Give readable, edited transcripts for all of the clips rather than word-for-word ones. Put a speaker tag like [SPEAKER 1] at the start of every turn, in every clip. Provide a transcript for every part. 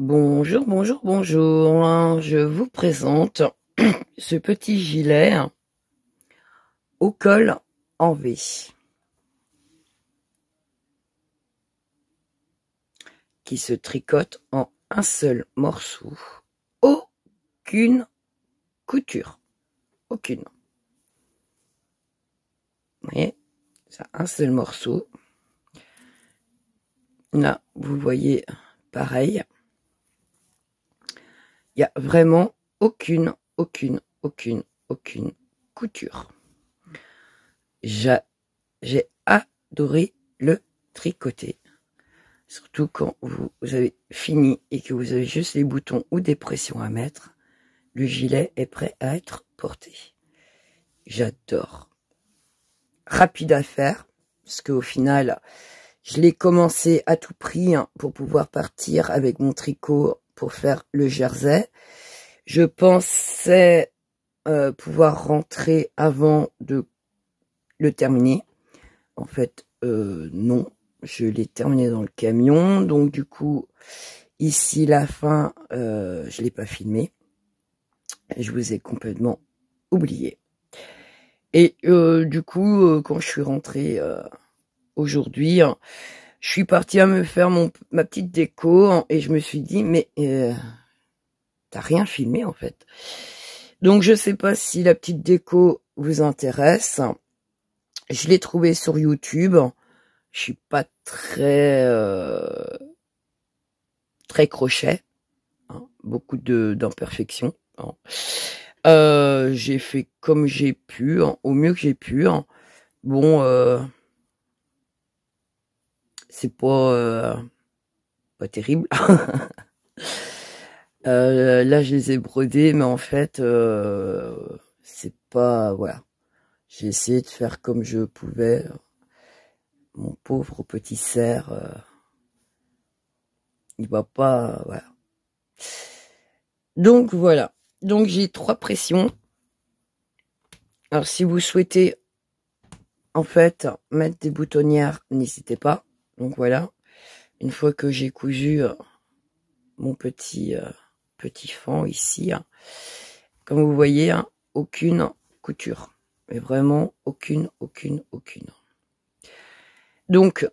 [SPEAKER 1] Bonjour, bonjour, bonjour. Je vous présente ce petit gilet au col en V qui se tricote en un seul morceau. Aucune couture. Aucune. Vous voyez, c'est un seul morceau. Là, vous voyez pareil. Il n'y a vraiment aucune couture. J'ai adoré le tricoter. Surtout quand vous avez fini et que vous avez juste les boutons ou des pressions à mettre, le gilet est prêt à être porté. J'adore. Rapide à faire, parce qu'au final, je l'ai commencé à tout prix pour pouvoir partir avec mon tricot pour faire le jersey. Je pensais pouvoir rentrer avant de le terminer. En fait, non. Je l'ai terminé dans le camion, donc du coup, ici la fin, je l'ai pas filmé. Je vous ai complètement oublié. Et du coup, quand je suis rentrée aujourd'hui, je suis partie à me faire ma petite déco et je me suis dit, mais t'as rien filmé en fait. Donc je sais pas si la petite déco vous intéresse. Je l'ai trouvée sur YouTube. Je suis pas très crochet, hein, beaucoup d'imperfections. Hein. J'ai fait comme j'ai pu, hein, au mieux que j'ai pu. Hein. Bon, c'est pas terrible. Là, je les ai brodés, mais en fait, c'est pas, voilà. J'ai essayé de faire comme je pouvais. Mon pauvre petit cerf, il va pas, voilà. Donc voilà. Donc j'ai 3 pressions. Alors si vous souhaitez en fait mettre des boutonnières, n'hésitez pas. Donc voilà. Une fois que j'ai cousu mon petit fend ici, hein, comme vous voyez, hein, aucune couture. Mais vraiment aucune. Donc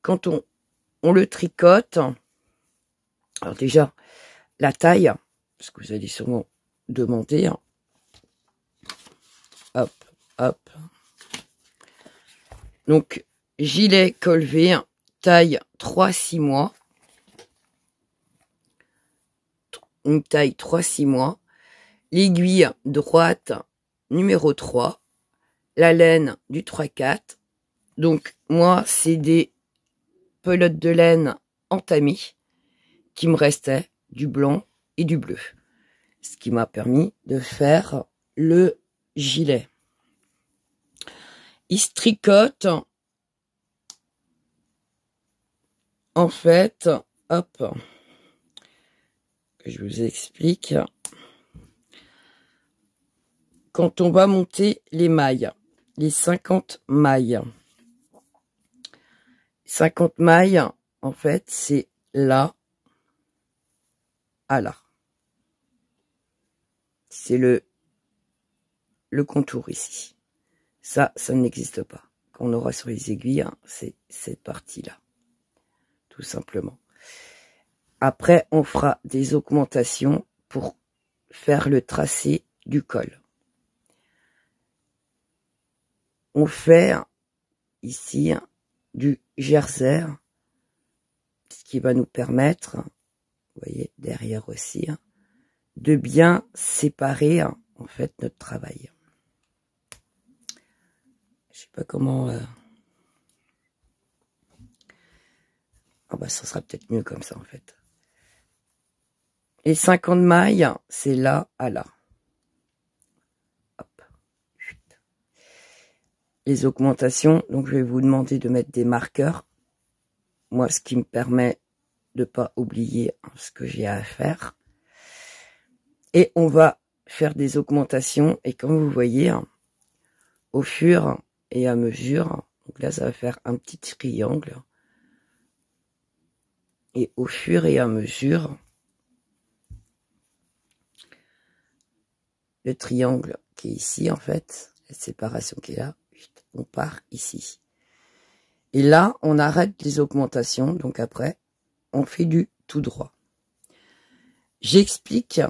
[SPEAKER 1] quand on le tricote, alors déjà la taille, parce que vous allez sûrement demander, hein, hop. Donc, gilet col V, taille 3-6 mois. Une taille 3-6 mois. L'aiguille droite, numéro 3. La laine du 3-4. Donc, moi, c'est des pelotes de laine en tamis qui me restaient, du blanc et du bleu. Ce qui m'a permis de faire le gilet. Il se tricote en fait, hop, que je vous explique. Quand on va monter les mailles, les 50 mailles. 50 mailles, en fait, c'est là à là. C'est le contour ici. Ça n'existe pas. Quand on aura sur les aiguilles, hein, c'est cette partie-là. Tout simplement. Après, on fera des augmentations pour faire le tracé du col. On fait ici du jersey, ce qui va nous permettre, vous voyez, derrière aussi, de bien séparer en fait notre travail. Je sais pas comment... Ah bah ça sera peut-être mieux comme ça en fait. Les 50 mailles, c'est là à là. Hop. Les augmentations, donc je vais vous demander de mettre des marqueurs. Moi, ce qui me permet de pas oublier ce que j'ai à faire. Et on va faire des augmentations. Et comme vous voyez, au fur et à mesure, donc là, ça va faire un petit triangle. Et au fur et à mesure, le triangle qui est ici, en fait, la séparation qui est là, on part ici. Et là, on arrête les augmentations, donc après, on fait du tout droit. J'explique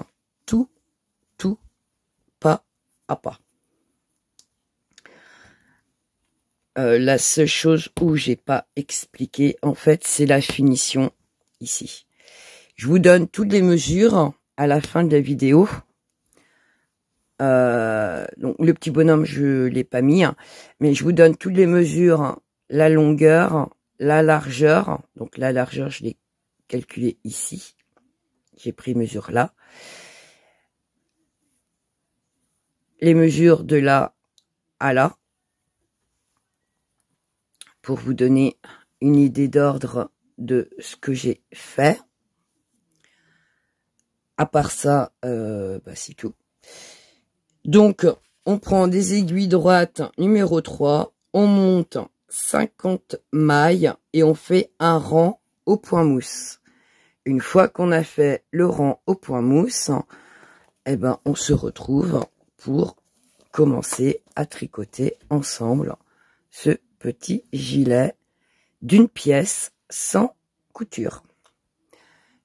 [SPEAKER 1] tout, pas à pas. La seule chose où j'ai pas expliqué, en fait, c'est la finition ici. Je vous donne toutes les mesures à la fin de la vidéo. Donc le petit bonhomme, je l'ai pas mis, hein, mais je vous donne toutes les mesures, la longueur, la largeur. Donc la largeur, je l'ai calculée ici. J'ai pris mesure là. Les mesures de là à là. Pour vous donner une idée d'ordre de ce que j'ai fait. À part ça, c'est tout. Donc, on prend des aiguilles droites numéro 3, on monte 50 mailles et on fait un rang au point mousse. Une fois qu'on a fait le rang au point mousse, on se retrouve pour commencer à tricoter ensemble ce petit gilet d'une pièce sans couture.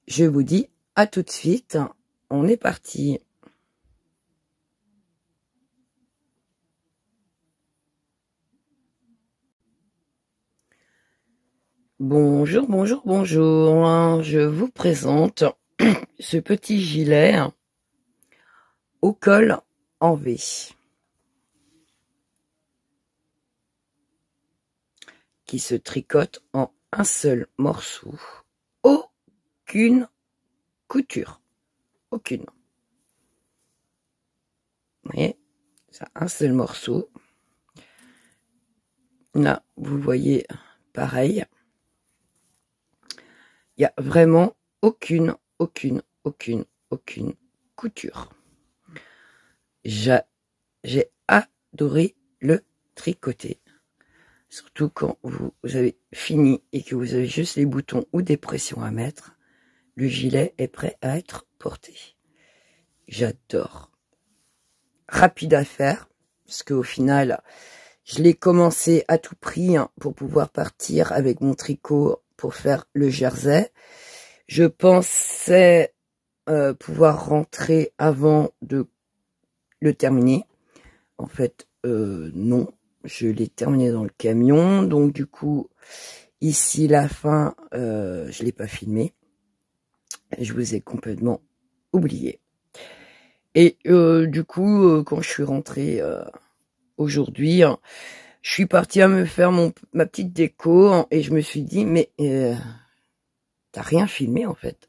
[SPEAKER 1] Je vous dis à tout de suite, on est parti. Bonjour, bonjour, bonjour. Je vous présente ce petit gilet au col en V. Qui se tricote en un seul morceau. Aucune couture. Aucune. Vous voyez, c'est un seul morceau. Là, vous voyez pareil. Il n'y a vraiment aucune couture. J'ai adoré le tricoter. Surtout quand vous avez fini et que vous avez juste les boutons ou des pressions à mettre. Le gilet est prêt à être porté. J'adore. Rapide à faire. Parce qu'au final, je l'ai commencé à tout prix pour pouvoir partir avec mon tricot pour faire le jersey. Je pensais pouvoir rentrer avant de le terminer. En fait, non. Je l'ai terminé dans le camion. Donc, du coup, ici, la fin, je l'ai pas filmé. Je vous ai complètement oublié. Et du coup, quand je suis rentrée aujourd'hui, je suis partie à me faire ma petite déco et je me suis dit, mais t'as rien filmé en fait.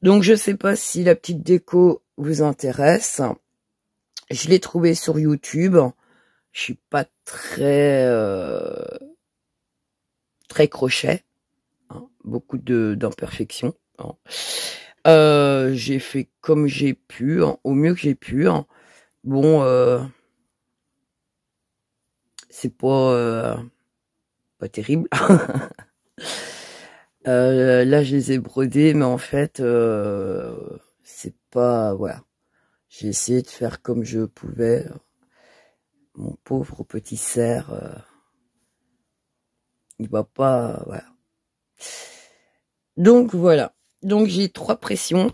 [SPEAKER 1] Donc, je sais pas si la petite déco vous intéresse. Je l'ai trouvée sur YouTube. Je suis pas très crochet, hein, beaucoup d'imperfections. Hein. J'ai fait comme j'ai pu, hein, au mieux que j'ai pu. Hein. Bon, c'est pas terrible. Là, je les ai brodés, mais en fait, c'est pas, voilà. J'ai essayé de faire comme je pouvais. Mon pauvre petit cerf, il va pas, voilà. Donc voilà. Donc j'ai 3 pressions.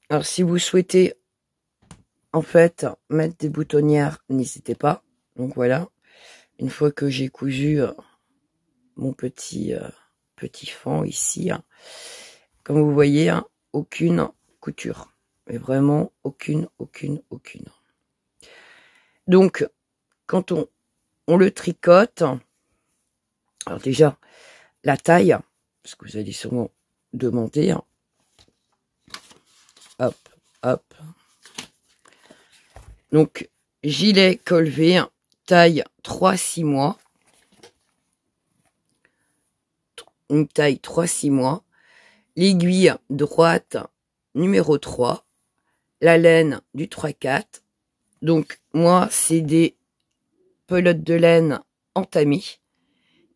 [SPEAKER 1] Alors si vous souhaitez en fait mettre des boutonnières, n'hésitez pas. Donc voilà. Une fois que j'ai cousu mon petit fend ici, hein, comme vous voyez, hein, aucune couture. Mais vraiment aucune. Donc quand on le tricote, alors déjà la taille, parce que vous allez sûrement demander, hein. Hop. Donc, gilet col V, taille 3-6 mois. Une taille 3-6 mois. L'aiguille droite numéro 3. La laine du 3-4. Donc, moi, c'est des pelotes de laine en tamis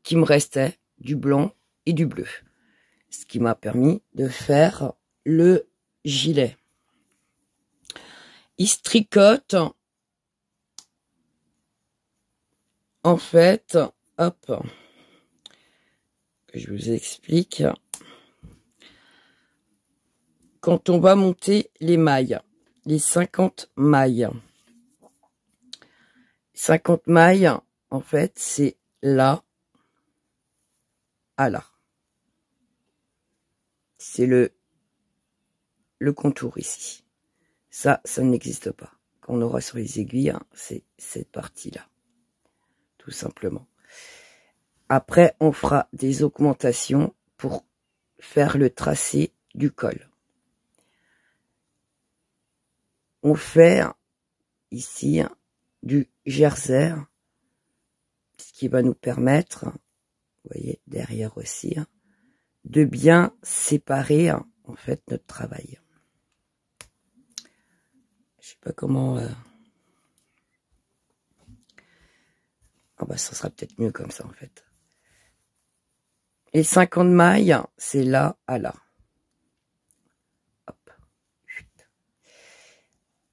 [SPEAKER 1] qui me restaient, du blanc et du bleu. Ce qui m'a permis de faire le gilet. il se tricote. En fait, hop, je vous explique. Quand on va monter les mailles, les 50 mailles. 50 mailles, en fait, c'est là à là. C'est le contour ici. Ça n'existe pas. Quand on aura sur les aiguilles, hein, c'est cette partie-là. Tout simplement. Après, on fera des augmentations pour faire le tracé du col. On fait ici du jersey, ce qui va nous permettre, vous voyez, derrière aussi, de bien séparer en fait notre travail. Je sais pas comment... Ah bah ça sera peut-être mieux comme ça en fait. Et 50 mailles, c'est là à là. Hop.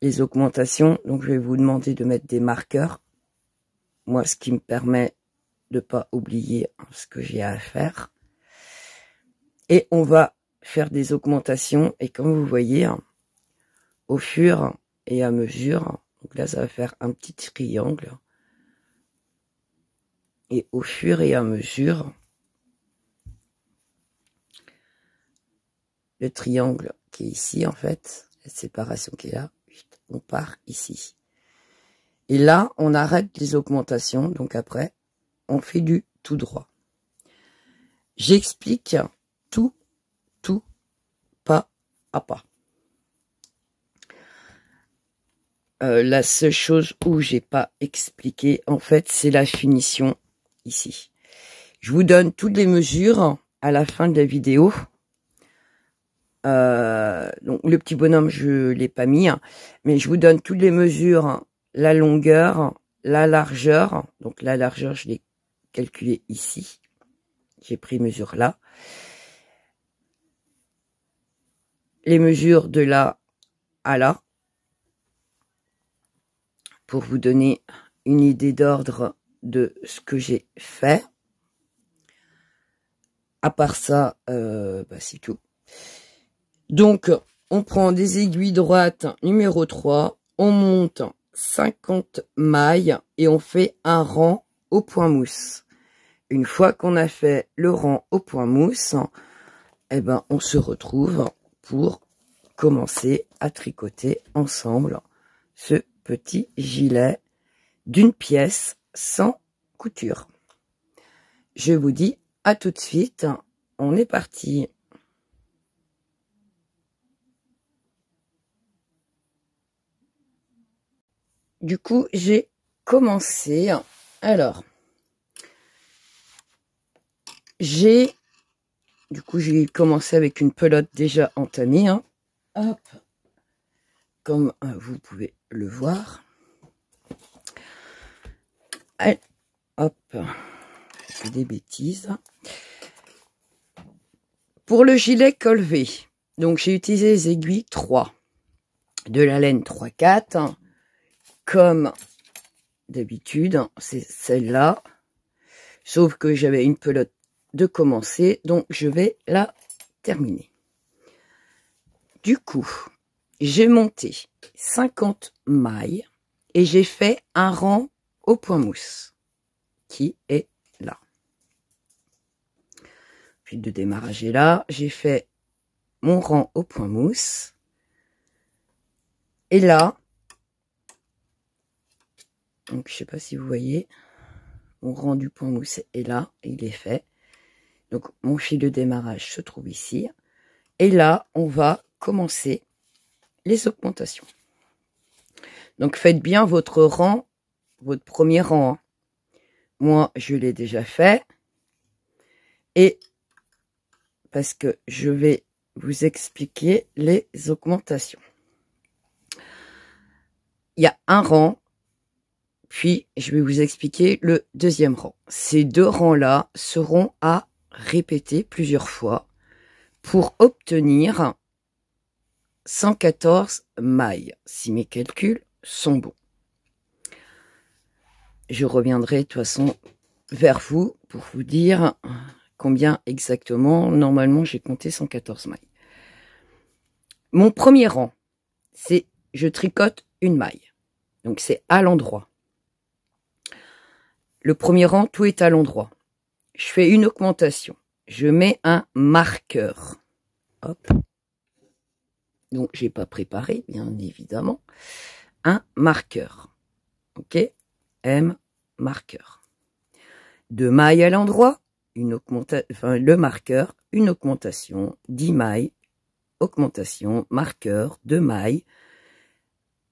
[SPEAKER 1] Les augmentations, donc je vais vous demander de mettre des marqueurs. Moi, ce qui me permet de pas oublier ce que j'ai à faire. Et on va faire des augmentations. Et comme vous voyez, au fur et à mesure, donc là, ça va faire un petit triangle. Et au fur et à mesure, le triangle qui est ici, en fait, la séparation qui est là, on part ici. Et là, on arrête les augmentations. Donc après, on fait du tout droit. J'explique tout, pas à pas. La seule chose où j'ai pas expliqué, en fait, c'est la finition ici. Je vous donne toutes les mesures à la fin de la vidéo. Donc le petit bonhomme, je l'ai pas mis, mais je vous donne toutes les mesures, la longueur, la largeur. Donc la largeur, je l'ai calculée ici. J'ai pris mesure là. Les mesures de là à là. Pour vous donner une idée d'ordre de ce que j'ai fait. À part ça, c'est tout. Donc, on prend des aiguilles droites numéro 3, on monte 50 mailles et on fait un rang au point mousse. Une fois qu'on a fait le rang au point mousse, eh ben, on se retrouve pour commencer à tricoter ensemble ce petit gilet d'une pièce sans couture. Je vous dis à tout de suite, on est parti. Du coup, j'ai commencé. Alors, j'ai commencé avec une pelote déjà entamée. Hop, comme vous pouvez le voir. Allez, hop, je fais des bêtises. Pour le gilet col V, donc j'ai utilisé les aiguilles 3, de la laine 3-4. Comme d'habitude, c'est celle-là. Sauf que j'avais une pelote de commencer, donc je vais la terminer. Du coup, j'ai monté 50 mailles et j'ai fait un rang au point mousse, qui est là. Puis de démarrage est là, j'ai fait mon rang au point mousse. Et là, donc je sais pas si vous voyez, mon rang du point mousse est là, il est fait. Donc mon fil de démarrage se trouve ici. Et là, on va commencer les augmentations. Donc faites bien votre rang, votre premier rang. Moi, je l'ai déjà fait. Et parce que je vais vous expliquer les augmentations. Il y a un rang. Puis, je vais vous expliquer le deuxième rang. Ces deux rangs-là seront à répéter plusieurs fois pour obtenir 114 mailles, si mes calculs sont bons. Je reviendrai de toute façon vers vous pour vous dire combien exactement. Normalement, j'ai compté 114 mailles. Mon premier rang, c'est je tricote une maille. Donc, c'est à l'endroit. Le premier rang, tout est à l'endroit. Je fais une augmentation. Je mets un marqueur. Hop. Donc, j'ai pas préparé, bien évidemment. Un marqueur. Ok? M, marqueur. 2 mailles à l'endroit, une augmentation, enfin, le marqueur, une augmentation, 10 mailles, augmentation, marqueur, 2 mailles,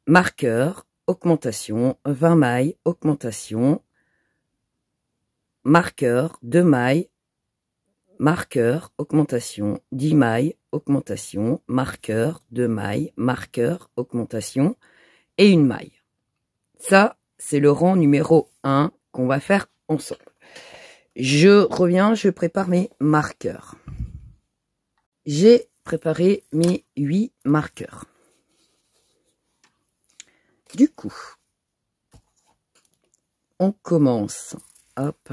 [SPEAKER 1] marqueur, augmentation, 20 mailles, augmentation, marqueur, 2 mailles, marqueur, augmentation, 10 mailles, augmentation, marqueur, 2 mailles, marqueur, augmentation et une maille. Ça, c'est le rang numéro 1 qu'on va faire ensemble. Je reviens, je prépare mes marqueurs. J'ai préparé mes 8 marqueurs. Du coup, on commence. Hop.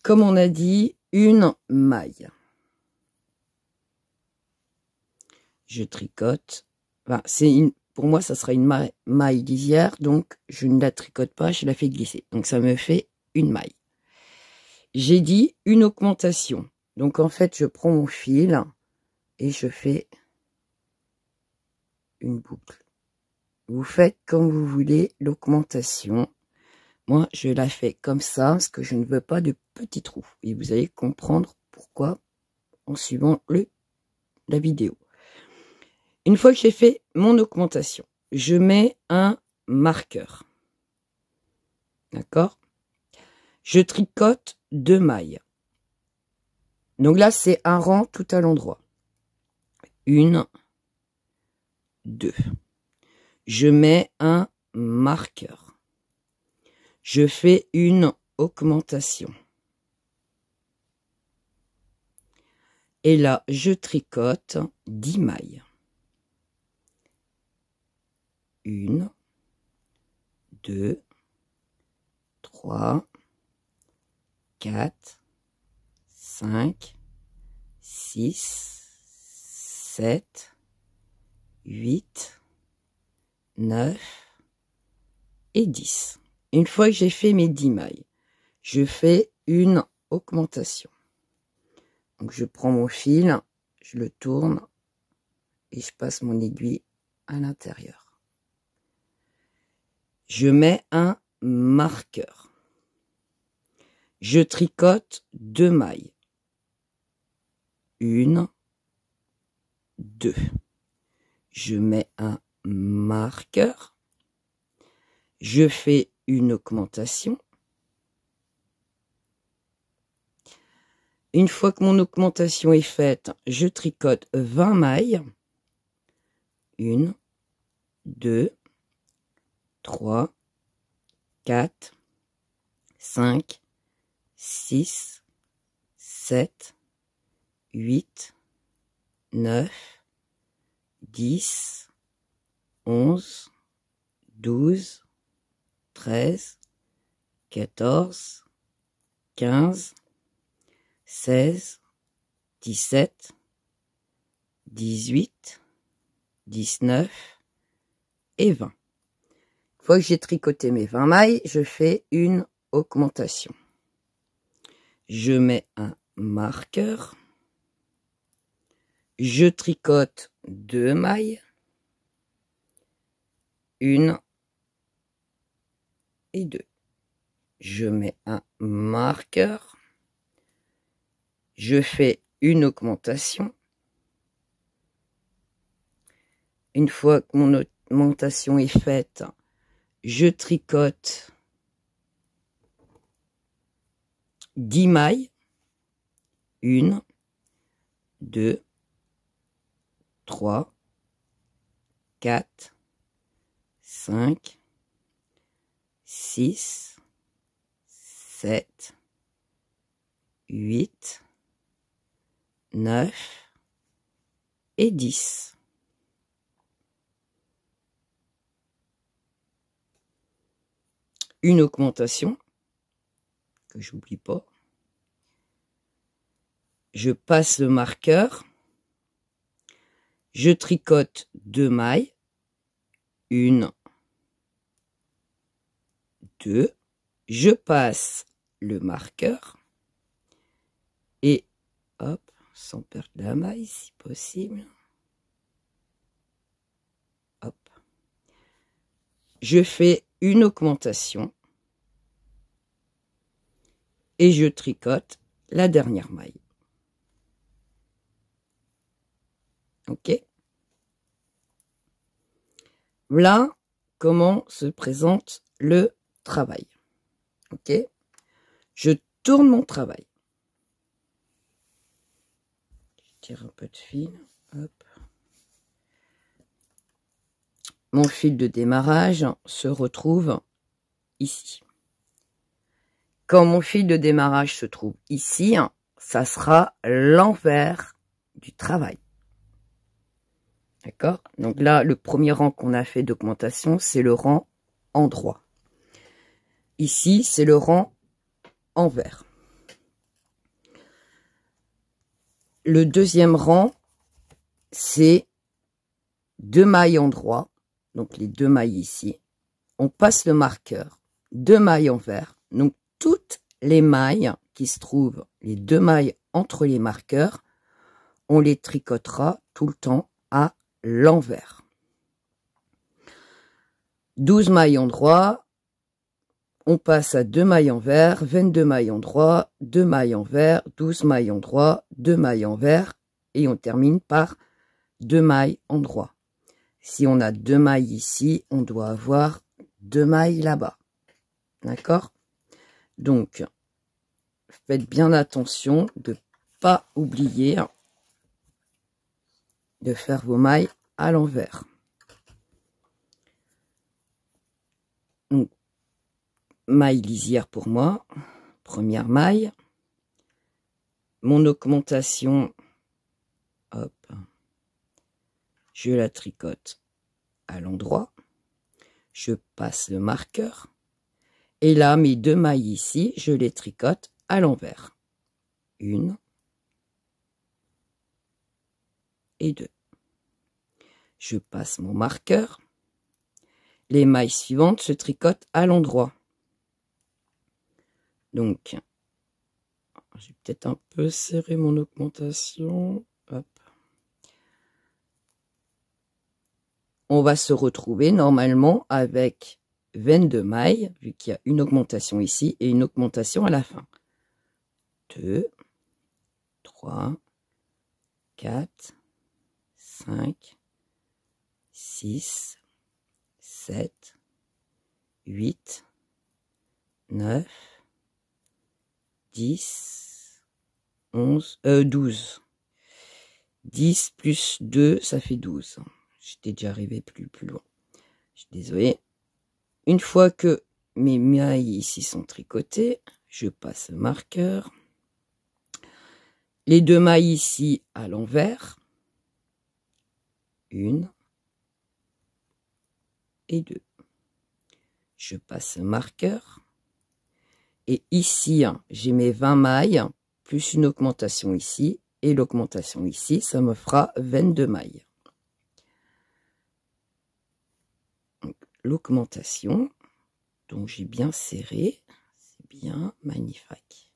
[SPEAKER 1] Comme on a dit, une maille. Je tricote. Enfin, pour moi, ça sera une maille lisière, donc je ne la tricote pas, je la fais glisser. Donc ça me fait une maille. J'ai dit une augmentation. Donc en fait, je prends mon fil et je fais une boucle. Vous faites comme vous voulez l'augmentation. Moi, je la fais comme ça, parce que je ne veux pas de petits trous. Et vous allez comprendre pourquoi en suivant la vidéo. Une fois que j'ai fait mon augmentation, je mets un marqueur. D'accord? Je tricote 2 mailles. Donc là, c'est un rang tout à l'endroit. 1, 2. Je mets un marqueur. Je fais une augmentation. Et là, je tricote 10 mailles. 1, 2, 3, 4, 5, 6, 7, 8, 9 et 10. Une fois que j'ai fait mes 10 mailles, je fais une augmentation. Donc je prends mon fil, je le tourne et je passe mon aiguille à l'intérieur. Je mets un marqueur. Je tricote 2 mailles. 1, 2. Je mets un marqueur. Je fais une augmentation. Une fois que mon augmentation est faite, je tricote 20 mailles. 1, 2, 3, 4, 5, 6, 7, 8, 9, 10, 11, 12, 13, 14, 15, 16, 17, 18, 19 et 20. Une fois que j'ai tricoté mes 20 mailles, je fais une augmentation. Je mets un marqueur. Je tricote 2 mailles. 1 et 2. Je mets un marqueur. Je fais une augmentation. Une fois que mon augmentation est faite, je tricote 10 mailles. 1, 2, 3, 4, 5, 6, 7, 8, 9 et 10. Une augmentation, que j'oublie pas. Je passe le marqueur, je tricote 2 mailles, 1, 2, je passe le marqueur et hop, sans perdre la maille si possible, hop, je fais une augmentation et je tricote la dernière maille. Ok. Voilà comment se présente le travail. Ok. Je tourne mon travail. Je tire un peu de fil. Hop. Mon fil de démarrage se retrouve ici. Quand mon fil de démarrage se trouve ici, ça sera l'envers du travail. D'accord? Donc là, le premier rang qu'on a fait d'augmentation, c'est le rang endroit. Ici, c'est le rang envers. Le deuxième rang, c'est 2 mailles endroit. Donc les 2 mailles ici. On passe le marqueur, 2 mailles envers. Donc toutes les mailles qui se trouvent, les 2 mailles entre les marqueurs, on les tricotera tout le temps à l'envers. 12 mailles endroit, on passe à 2 mailles envers, 22 mailles endroit, 2 mailles envers, 12 mailles endroit, 2 mailles envers, et on termine par 2 mailles endroit. Si on a 2 mailles ici, on doit avoir 2 mailles là-bas. D'accord? Donc, faites bien attention de ne pas oublier de faire vos mailles à l'envers. Donc, maille lisière pour moi, première maille. Mon augmentation, hop, je la tricote à l'endroit. Je passe le marqueur. Et là, mes 2 mailles ici, je les tricote à l'envers. 1 et 2. Je passe mon marqueur. Les mailles suivantes se tricotent à l'endroit. Donc, j'ai peut-être un peu serré mon augmentation. Hop. On va se retrouver normalement avec 22 mailles, vu qu'il y a une augmentation ici et une augmentation à la fin. 2, 3, 4, 5, 6, 7, 8, 9, 10, 11, 12. 10 plus 2, ça fait 12. J'étais déjà arrivé plus loin. Je suis désolée. Une fois que mes mailles ici sont tricotées, je passe le marqueur. Les 2 mailles ici à l'envers. 1 et 2. Je passe le marqueur. Et ici, j'ai mes 20 mailles, plus une augmentation ici. Et l'augmentation ici, ça me fera 22 mailles. L'augmentation, donc j'ai bien serré, c'est bien, magnifique.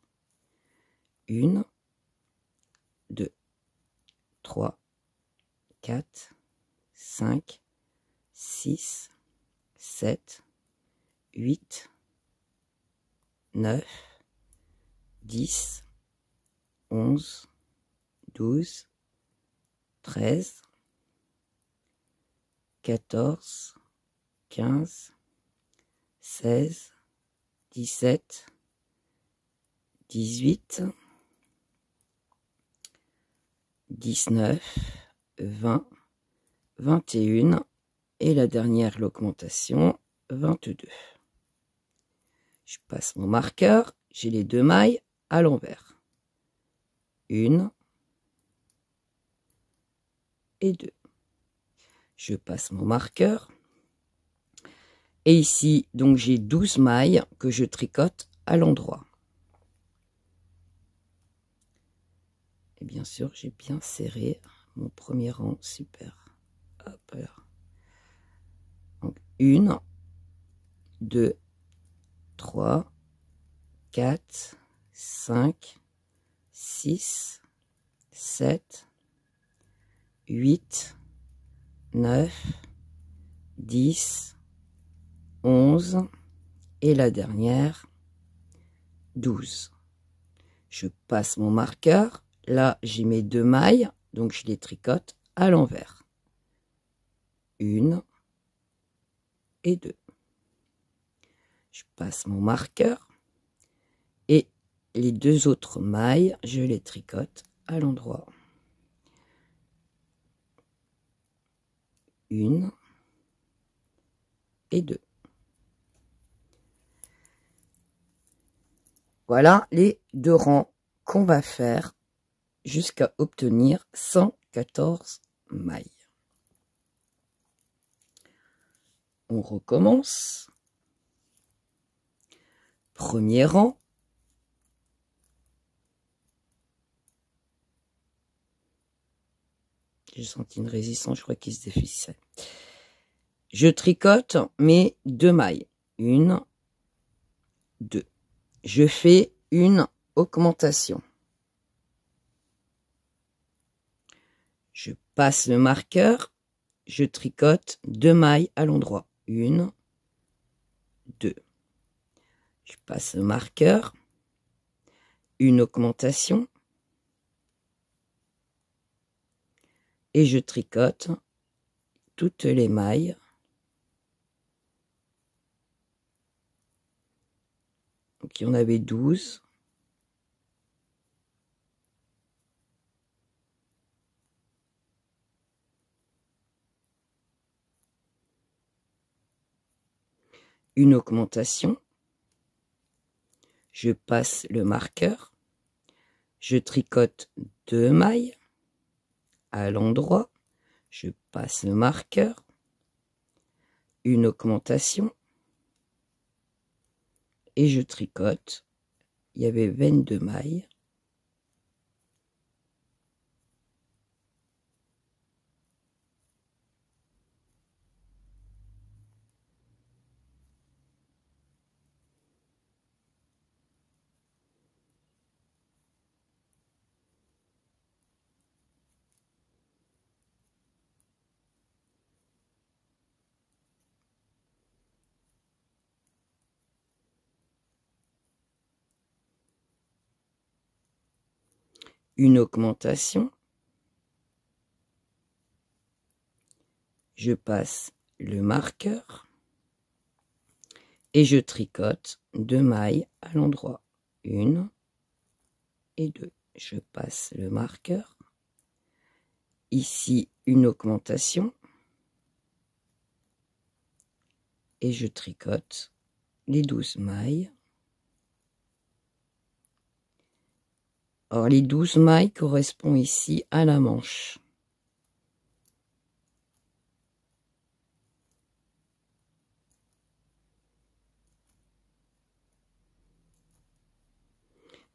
[SPEAKER 1] 1, 2, 3, 4, 5, 6, 7, 8, 9, 10, 11, 12, 13, 14, 15, 16, 17, 18, 19, 20, 21 et la dernière, l'augmentation, 22. Je passe mon marqueur, j'ai les 2 mailles à l'envers. 1 et 2. Je passe mon marqueur. Et ici, donc j'ai 12 mailles que je tricote à l'endroit. Et bien sûr, j'ai bien serré mon premier rang, super. Hop là. Donc 1, 2, 3, 4, 5, 6, 7, 8, 9, 10, 11 et la dernière 12. Je passe mon marqueur, là j'ai mes 2 mailles, donc je les tricote à l'envers. 1 et 2. Je passe mon marqueur et les 2 autres mailles, je les tricote à l'endroit. 1 et 2. Voilà les 2 rangs qu'on va faire jusqu'à obtenir 114 mailles. On recommence. Premier rang. J'ai senti une résistance, je crois qu'il se défissait. Je tricote mes 2 mailles. 1, 2. Je fais une augmentation. Je passe le marqueur, je tricote 2 mailles à l'endroit. 1, 2. Je passe le marqueur, une augmentation et je tricote toutes les mailles. Donc il y en avait 12. Une augmentation. Je passe le marqueur. Je tricote 2 mailles à l'endroit. Je passe le marqueur. Une augmentation. Et je tricote. Il y avait 22 mailles. Une augmentation. Je passe le marqueur et je tricote 2 mailles à l'endroit. 1 et 2. Je passe le marqueur. Ici, une augmentation. Et je tricote les 12 mailles. Or, les 12 mailles correspondent ici à la manche.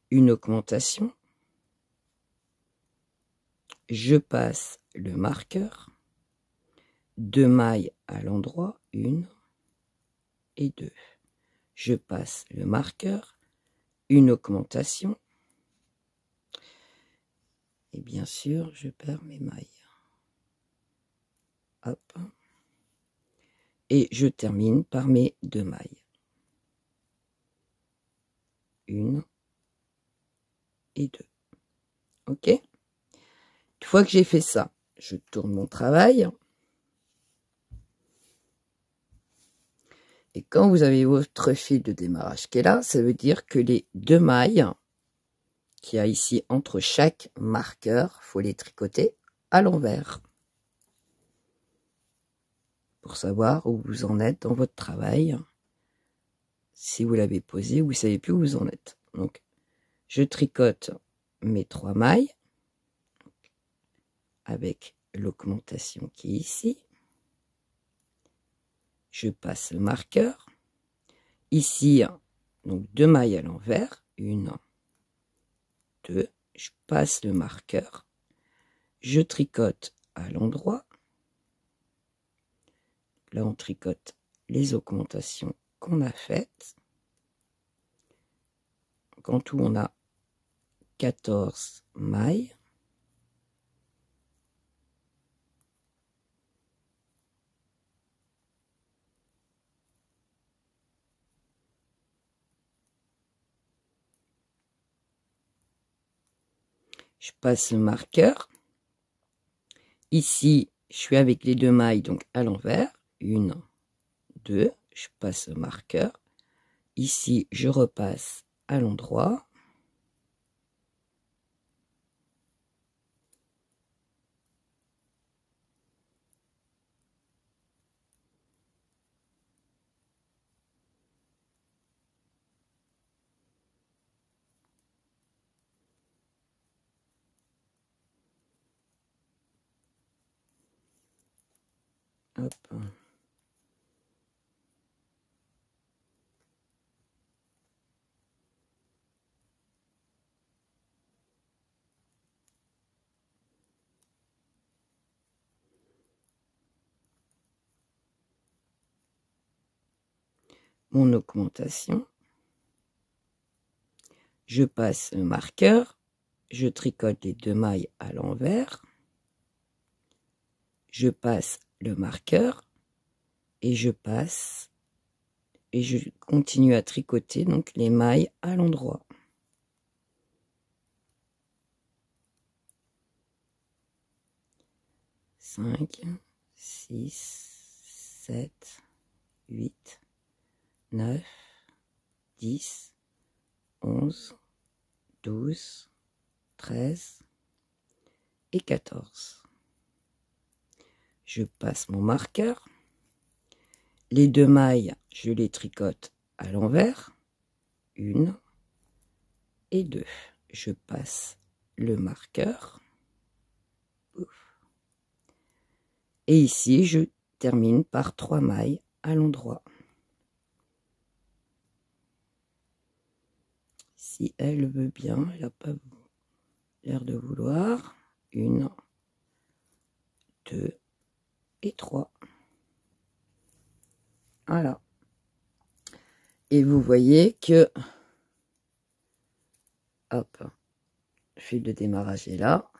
[SPEAKER 1] Une augmentation. Je passe le marqueur. 2 mailles à l'endroit. 1 et 2. Je passe le marqueur. Une augmentation. Et bien sûr, je perds mes mailles. Hop. Et je termine par mes 2 mailles. 1 et 2. Ok? Une fois que j'ai fait ça, je tourne mon travail. Et quand vous avez votre fil de démarrage qui est là, ça veut dire que les 2 mailles qu'il y a ici entre chaque marqueur, il faut les tricoter à l'envers. Pour savoir où vous en êtes dans votre travail. Si vous l'avez posé, vous savez plus où vous en êtes. Donc, je tricote mes 3 mailles avec l'augmentation qui est ici. Je passe le marqueur. Ici, donc 2 mailles à l'envers. 1, 2. Je passe le marqueur. Je tricote à l'endroit. Là, on tricote les augmentations qu'on a faites. Donc, en tout, on a 14 mailles. Je passe le marqueur. Ici, je suis avec les 2 mailles, donc à l'envers. 1, 2. Je passe le marqueur. Ici, je repasse à l'endroit. Hop. Mon augmentation. Je passe le marqueur. Je tricote les 2 mailles à l'envers. Je passe le marqueur et je passe et je continue à tricoter donc les mailles à l'endroit. Cinq, 6, 7, 8, 9, 10, 11, 12, 13 et 14. Je passe mon marqueur. Les 2 mailles, je les tricote à l'envers. 1 et 2. Je passe le marqueur. Ouf. Et ici, je termine par 3 mailles à l'endroit. Si elle veut bien, elle n'a pas l'air de vouloir. 1, 2 et 3. Voilà. Et vous voyez que, hop, le fil de démarrage est là.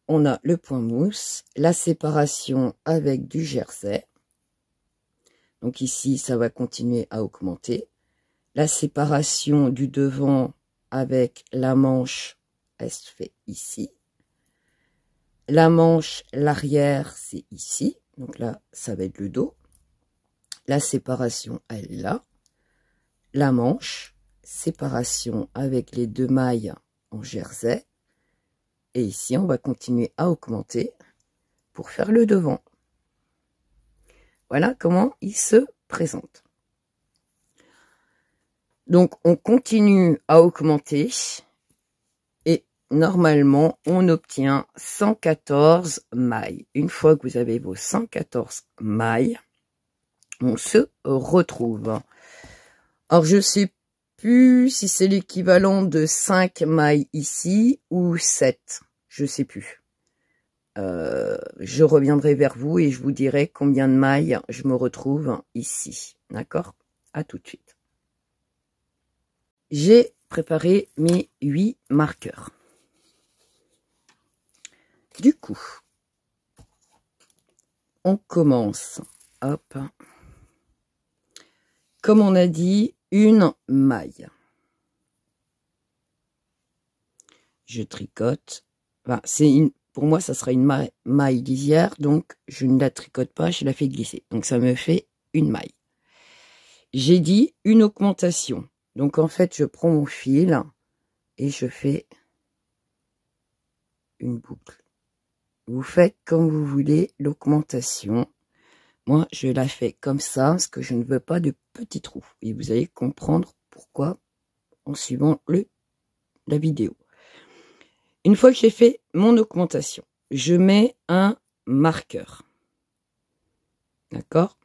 [SPEAKER 1] On a le point mousse, la séparation avec du jersey. Donc ici, ça va continuer à augmenter. La séparation du devant avec la manche, elle se fait ici. La manche, l'arrière, c'est ici. Donc là, ça va être le dos. La séparation, elle est là. La manche, séparation avec les 2 mailles en jersey. Et ici, on va continuer à augmenter pour faire le devant. Voilà comment il se présente. Donc, on continue à augmenter. Et normalement, on obtient 114 mailles. Une fois que vous avez vos 114 mailles, on se retrouve. Alors, je sais plus si c'est l'équivalent de 5 mailles ici ou 7. Je sais plus. Je reviendrai vers vous et je vous dirai combien de mailles je me retrouve ici. D'accord? À tout de suite. J'ai préparé mes 8 marqueurs. Du coup, on commence. Hop. Comme on a dit, une maille. Je tricote. Enfin, pour moi, ça sera une maille lisière, donc je ne la tricote pas, je la fais glisser. Donc ça me fait une maille. J'ai dit une augmentation. Donc en fait, je prends mon fil et je fais une boucle. Vous faites comme vous voulez l'augmentation. Moi, je la fais comme ça, parce que je ne veux pas de petits trous. Et vous allez comprendre pourquoi en suivant la vidéo. Une fois que j'ai fait mon augmentation, je mets un marqueur. D'accord?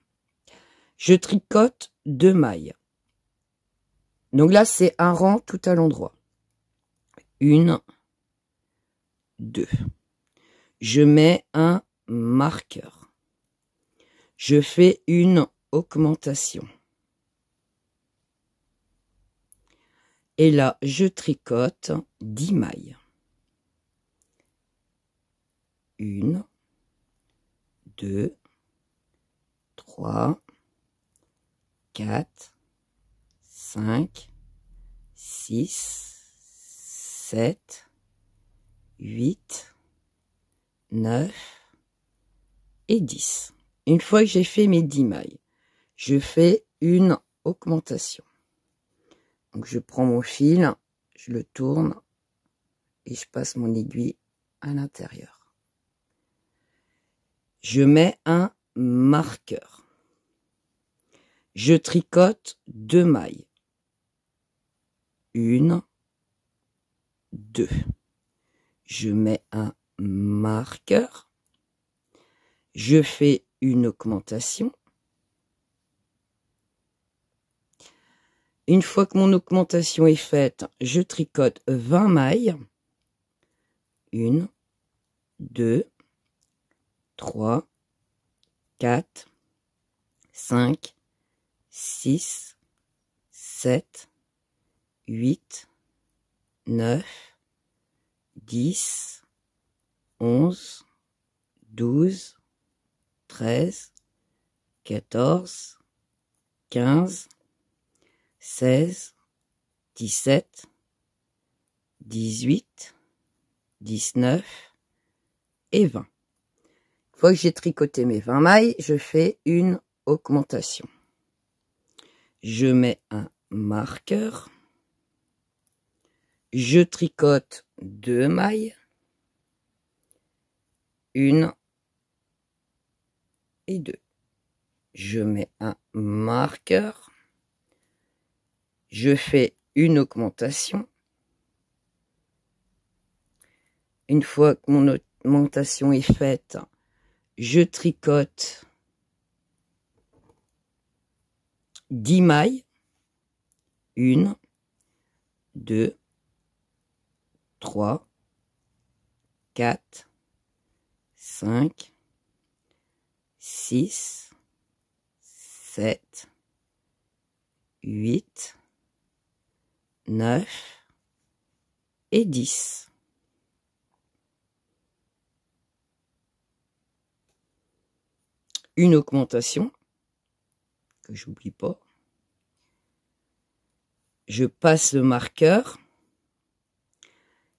[SPEAKER 1] Je tricote 2 mailles. Donc là, c'est un rang tout à l'endroit. 1, 2. Je mets un marqueur. Je fais une augmentation. Et là, je tricote 10 mailles. 1, 2, 3, 4, 5, 6, 7, 8, 9 et 10. Une fois que j'ai fait mes 10 mailles, je fais une augmentation. Donc je prends mon fil, je le tourne et je passe mon aiguille à l'intérieur. Je mets un marqueur. Je tricote 2 mailles. 1, 2. Je mets un marqueur. Je fais une augmentation. Une fois que mon augmentation est faite, je tricote 20 mailles. 1, 2, 3, 4, 5, 6, 7, 8, 9, 10, 11, 12, 13, 14, 15, 16, 17, 18, 19 et 20. Une fois que j'ai tricoté mes 20 mailles, je fais une augmentation. Je mets un marqueur. Je tricote 2 mailles. 1 et 2. Je mets un marqueur. Je fais une augmentation. Une fois que mon augmentation est faite, je tricote 10 mailles. 1, 2, 3, 4, 5, 6, 7, 8, 9 et 10. Une augmentation, que j'oublie pas. Je passe le marqueur.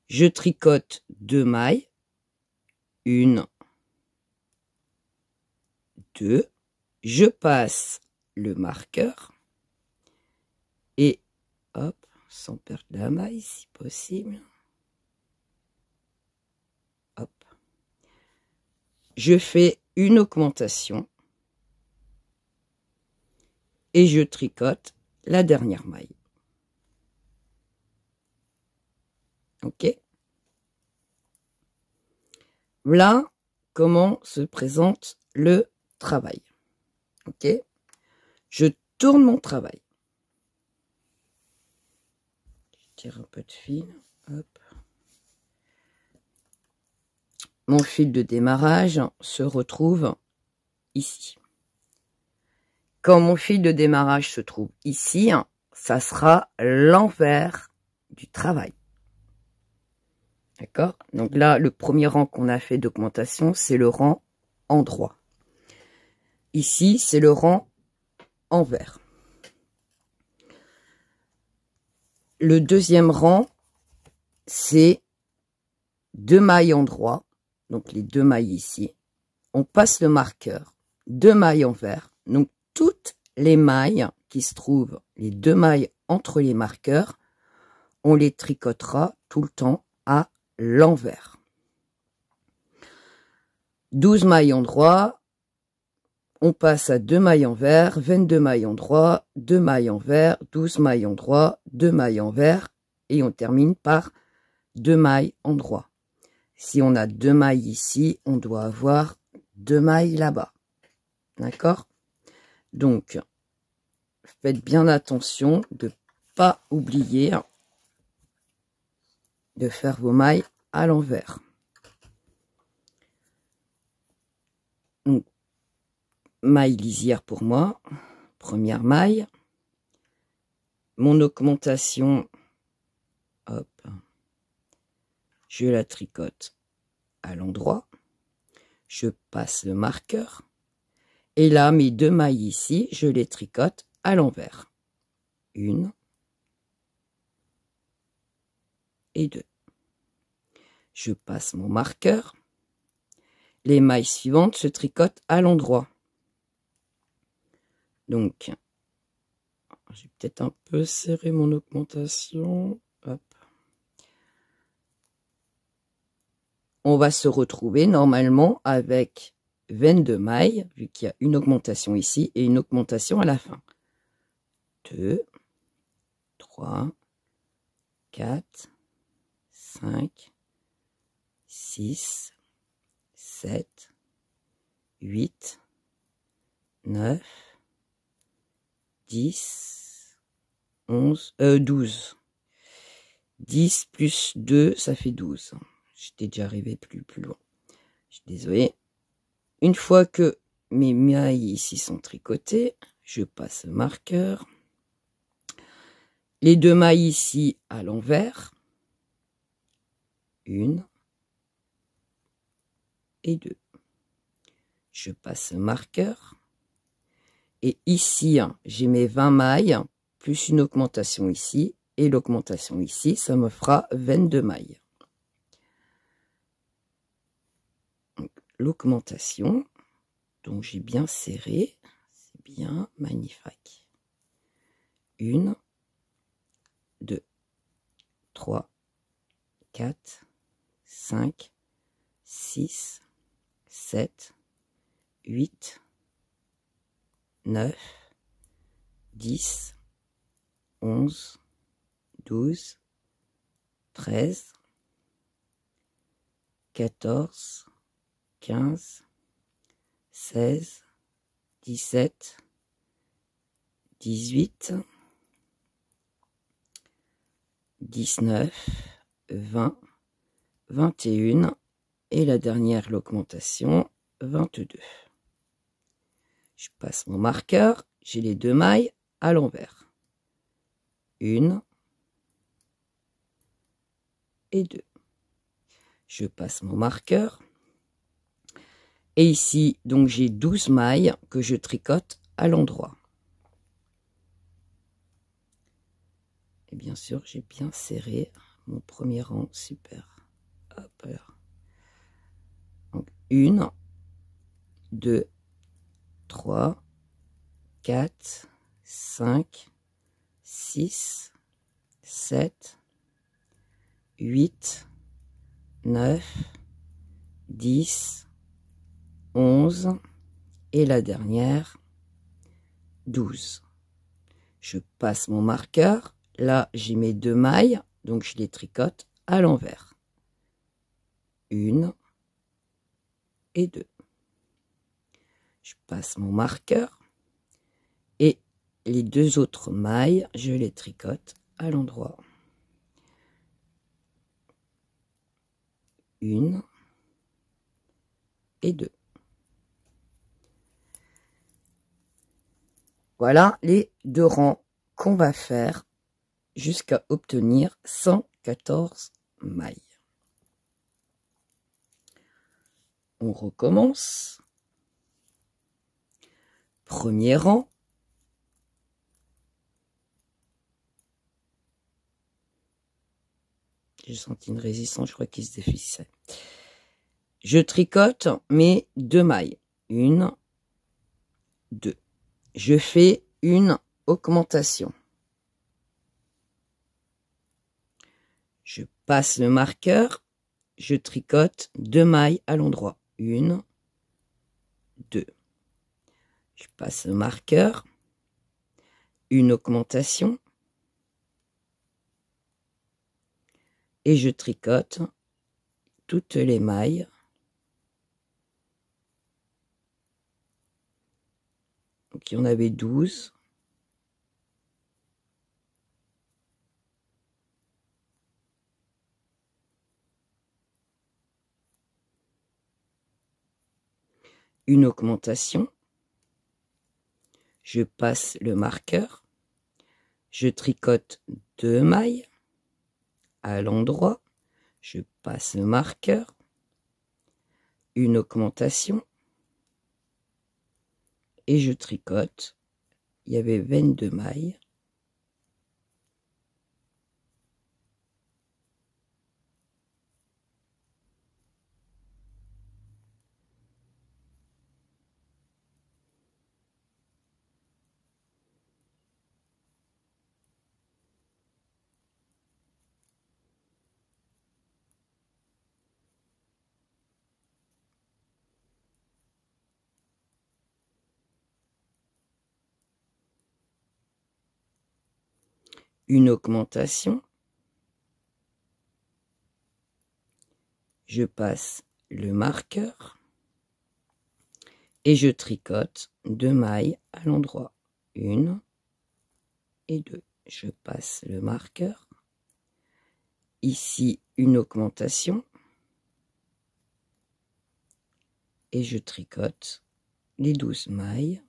[SPEAKER 1] Je tricote 2 mailles. 1, 2. Je passe le marqueur. Et hop, sans perdre la maille si possible. Hop. Je fais une augmentation. Et je tricote la dernière maille. Ok? Voilà comment se présente le travail. Ok? Je tourne mon travail. Je tire un peu de fil. Hop. Mon fil de démarrage se retrouve ici. Quand mon fil de démarrage se trouve ici, ça sera l'envers du travail. D'accord? Donc là, le premier rang qu'on a fait d'augmentation, c'est le rang endroit. Ici, c'est le rang envers. Le deuxième rang, c'est 2 mailles endroit. Donc les 2 mailles ici. On passe le marqueur, 2 mailles envers. Donc toutes les mailles qui se trouvent, les 2 mailles entre les marqueurs, on les tricotera tout le temps à l'envers. 12 mailles endroit, on passe à 2 mailles envers, 22 mailles endroit, 2 mailles envers, 12 mailles endroit, 2 mailles envers, et on termine par 2 mailles endroit. Si on a 2 mailles ici, on doit avoir 2 mailles là-bas. D'accord? Donc, faites bien attention de ne pas oublier de faire vos mailles à l'envers. Donc, maille lisière pour moi, première maille. Mon augmentation, hop, je la tricote à l'endroit. Je passe le marqueur. Et là, mes 2 mailles ici, je les tricote à l'envers. 1 et 2. Je passe mon marqueur. Les mailles suivantes se tricotent à l'endroit. Donc, j'ai peut-être un peu serré mon augmentation. Hop. On va se retrouver normalement avec 22 mailles, vu qu'il y a une augmentation ici et une augmentation à la fin. 2, 3, 4, 5, 6, 7, 8, 9, 10, 11, 12. 10 plus 2, ça fait 12. J'étais déjà arrivé plus loin. Je suis désolée. Une fois que mes mailles ici sont tricotées, je passe le marqueur. Les 2 mailles ici à l'envers. 1 et 2. Je passe le marqueur. Et ici, j'ai mes 20 mailles, plus une augmentation ici. Et l'augmentation ici, ça me fera 22 mailles. L'augmentation, donc j'ai bien serré, c'est bien, magnifique. 1, 2, 3, 4, 5, 6, 7, 8, 9, 10, 11, 12, 13, 14, 15, 16, 17, 18, 19, 20, 21 et la dernière, l'augmentation, 22. Je passe mon marqueur, j'ai les 2 mailles à l'envers. 1 et 2. Je passe mon marqueur. Et ici, donc j'ai 12 mailles que je tricote à l'endroit. Et bien sûr, j'ai bien serré mon premier rang, super. Hop là. Donc 1, 2, 3, 4, 5, 6, 7, 8, 9, 10, 11 et la dernière 12. Je passe mon marqueur, là j'ai mes 2 mailles, donc je les tricote à l'envers. 1 et 2. Je passe mon marqueur et les 2 autres mailles, je les tricote à l'endroit. 1 et 2. Voilà les 2 rangs qu'on va faire jusqu'à obtenir 114 mailles. On recommence. Premier rang. J'ai senti une résistance, je crois qu'il se défissait. Je tricote mes 2 mailles. 1, 2. Je fais une augmentation. Je passe le marqueur, je tricote 2 mailles à l'endroit. 1, 2. Je passe le marqueur, une augmentation et je tricote toutes les mailles. Donc il y en avait 12. Une augmentation. Je passe le marqueur. Je tricote 2 mailles à l'endroit. Je passe le marqueur. Une augmentation. Et je tricote. Il y avait 22 mailles. Une augmentation. Je passe le marqueur et je tricote 2 mailles à l'endroit. 1 et 2. Je passe le marqueur. Ici, une augmentation. Et je tricote les 12 mailles.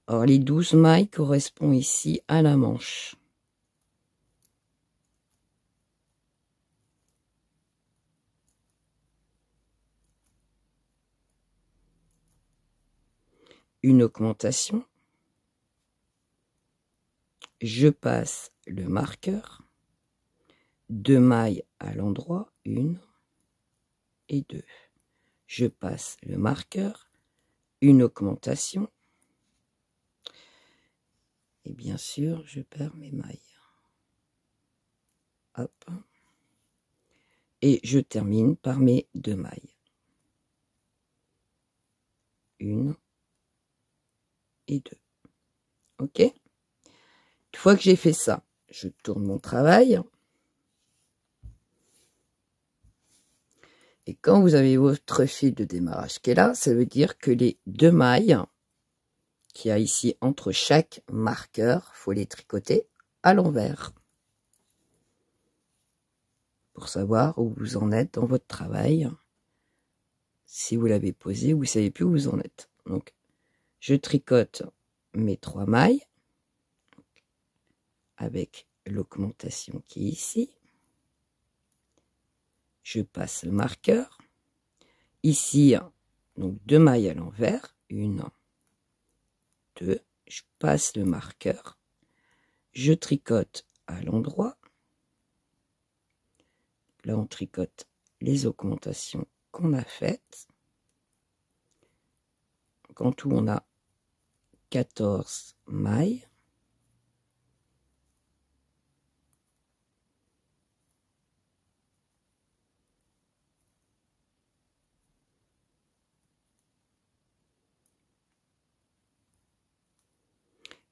[SPEAKER 1] Or, les 12 mailles correspondent ici à la manche. Une augmentation. Je passe le marqueur. 2 mailles à l'endroit. 1 et 2. Je passe le marqueur. Une augmentation. Et bien sûr, je perds mes mailles. Hop. Et je termine par mes 2 mailles. 1 et 2. Ok? Une fois que j'ai fait ça, je tourne mon travail. Et quand vous avez votre fil de démarrage qui est là, ça veut dire que les 2 mailles qu'il y a ici entre chaque marqueur, il faut les tricoter à l'envers. Pour savoir où vous en êtes dans votre travail. Si vous l'avez posé, vous ne savez plus où vous en êtes. Donc, je tricote mes 3 mailles avec l'augmentation qui est ici. Je passe le marqueur. Ici, donc 2 mailles à l'envers. 1, 2. Je passe le marqueur. Je tricote à l'endroit. Là, on tricote les augmentations qu'on a faites. En tout, on a 14 mailles.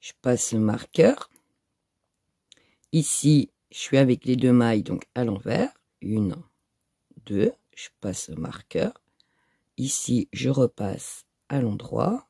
[SPEAKER 1] Je passe le marqueur. Ici, je suis avec les 2 mailles, donc à l'envers. 1, 2. Je passe le marqueur. Ici, je repasse à l'endroit.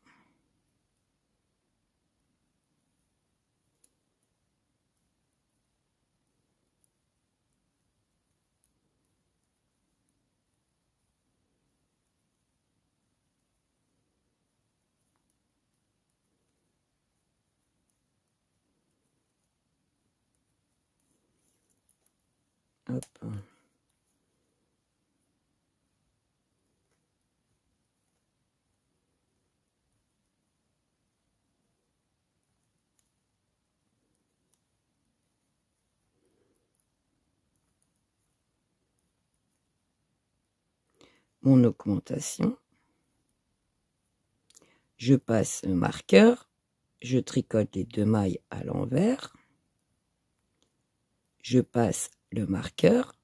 [SPEAKER 1] Hop. Mon augmentation. Je passe le marqueur. Je tricote les 2 mailles à l'envers. Je passe le marqueur.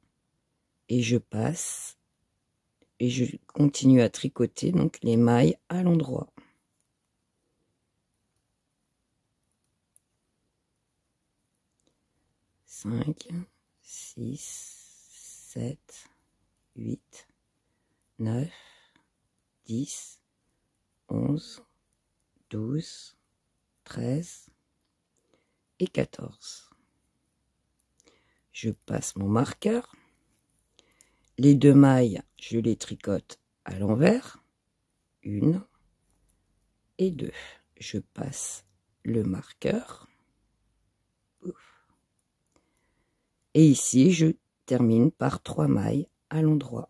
[SPEAKER 1] Et je passe. Et je continue à tricoter donc les mailles à l'endroit. Cinq, 6, 7, 8, 9, 10, 11, 12, 13 et 14. Je passe mon marqueur. Les 2 mailles, je les tricote à l'envers. 1 et 2. Je passe le marqueur. Et ici, je termine par 3 mailles à l'endroit.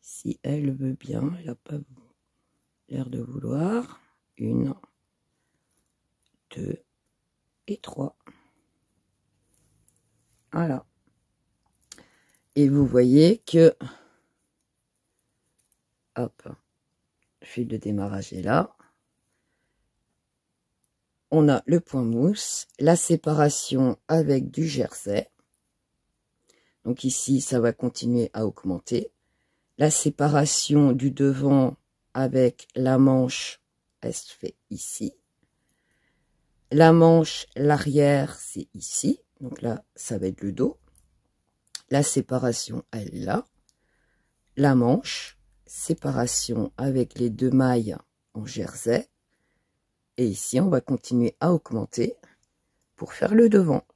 [SPEAKER 1] Si elle veut bien, elle n'a pas l'air de vouloir. 1, 2 et 3. Voilà. Et vous voyez que, hop, le fil de démarrage est là. On a le point mousse, la séparation avec du jersey. Donc ici, ça va continuer à augmenter. La séparation du devant avec la manche, elle se fait ici. La manche, l'arrière, c'est ici. Donc là, ça va être le dos. La séparation, elle est là. La manche, séparation avec les 2 mailles en jersey. Et ici, on va continuer à augmenter pour faire le devant.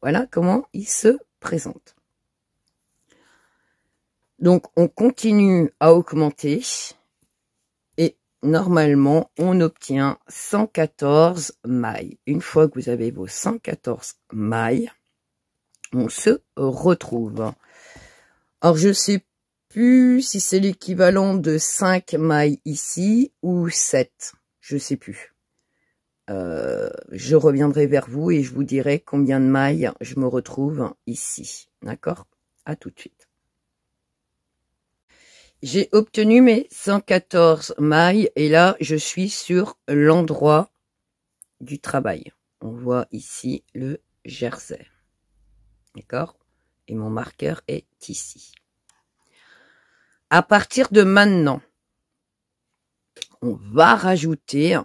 [SPEAKER 1] Voilà comment il se présente. Donc, on continue à augmenter. Et normalement, on obtient 114 mailles. Une fois que vous avez vos 114 mailles, on se retrouve. Alors, je sais plus si c'est l'équivalent de 5 mailles ici ou 7. Je sais plus. Je reviendrai vers vous et je vous dirai combien de mailles je me retrouve ici. D'accord? À tout de suite. J'ai obtenu mes 114 mailles et là, je suis sur l'endroit du travail. On voit ici le jersey. D'accord? Et mon marqueur est ici. À partir de maintenant, on va rajouter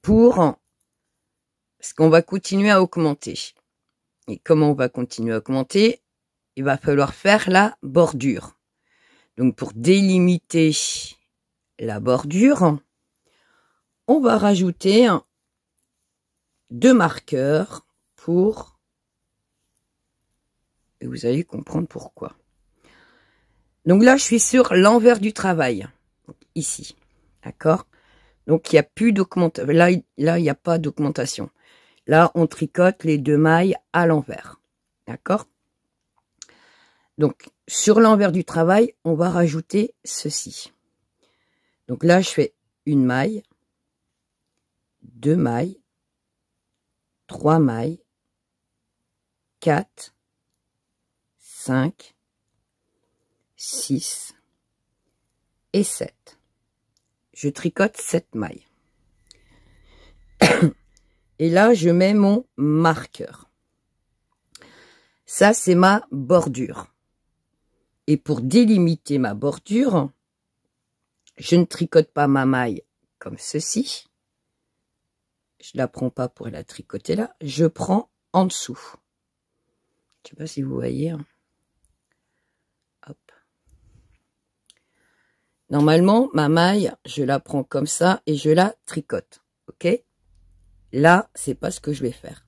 [SPEAKER 1] parce qu'on va continuer à augmenter. Et comment on va continuer à augmenter? Il va falloir faire la bordure. Donc pour délimiter la bordure, on va rajouter 2 marqueurs et vous allez comprendre pourquoi. Donc là, je suis sur l'envers du travail, ici, d'accord? Donc il n'y a plus d'augmentation. Là, il n'y a pas d'augmentation. Là, on tricote les 2 mailles à l'envers, d'accord? Donc sur l'envers du travail, on va rajouter ceci. Donc là, je fais 1 maille, 2 mailles, 3 mailles, 4, 5, 6 et 7. Je tricote 7 mailles. Et là, je mets mon marqueur. Ça, c'est ma bordure. Et pour délimiter ma bordure, je ne tricote pas ma maille comme ceci. Je la prends pas pour la tricoter là. Je prends en dessous. Je sais pas si vous voyez. Hop. Normalement, ma maille, je la prends comme ça et je la tricote. Ok? Là, c'est pas ce que je vais faire.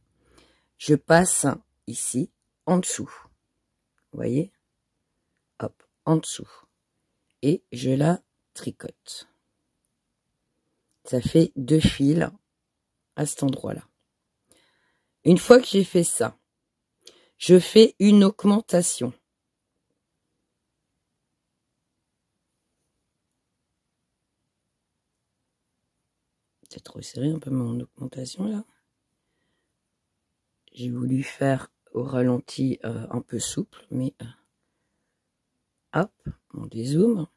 [SPEAKER 1] Je passe ici, en dessous. Vous voyez? Hop, en dessous. Et je la tricote. Ça fait 2 fils à cet endroit-là. Une fois que j'ai fait ça, je fais une augmentation. Peut-être resserrer un peu mon augmentation là. J'ai voulu faire au ralenti un peu souple, mais hop, on dézoome.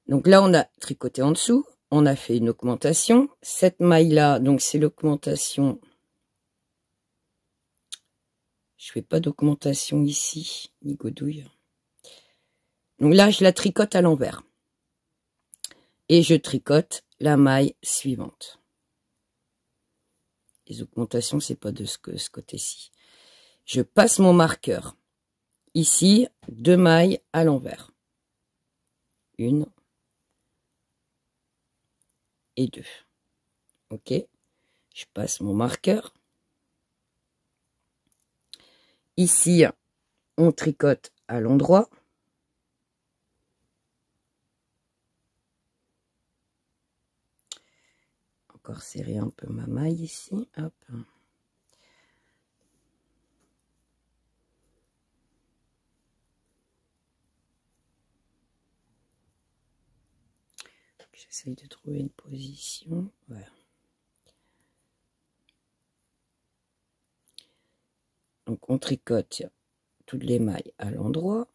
[SPEAKER 1] Donc là, on a tricoté en dessous, on a fait une augmentation. Cette maille-là, donc c'est l'augmentation. Je fais pas d'augmentation ici, ni godouille. Donc là, je la tricote à l'envers. Et je tricote la maille suivante. Les augmentations, c'est pas de ce côté-ci. Je passe mon marqueur. Ici, 2 mailles à l'envers. 1 et 2. Ok. Je passe mon marqueur. Ici, on tricote à l'endroit. Encore serrer un peu ma maille ici. Hop. J'essaye de trouver une position. Voilà. Donc on tricote toutes les mailles à l'endroit.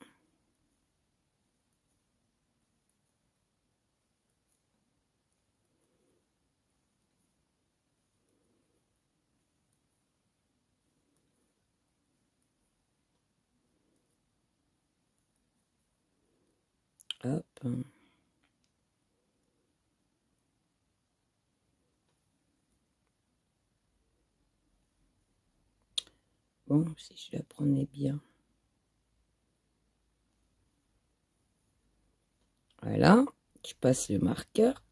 [SPEAKER 1] Hop. Bon, si je la prenais bien. Voilà, je passe le marqueur.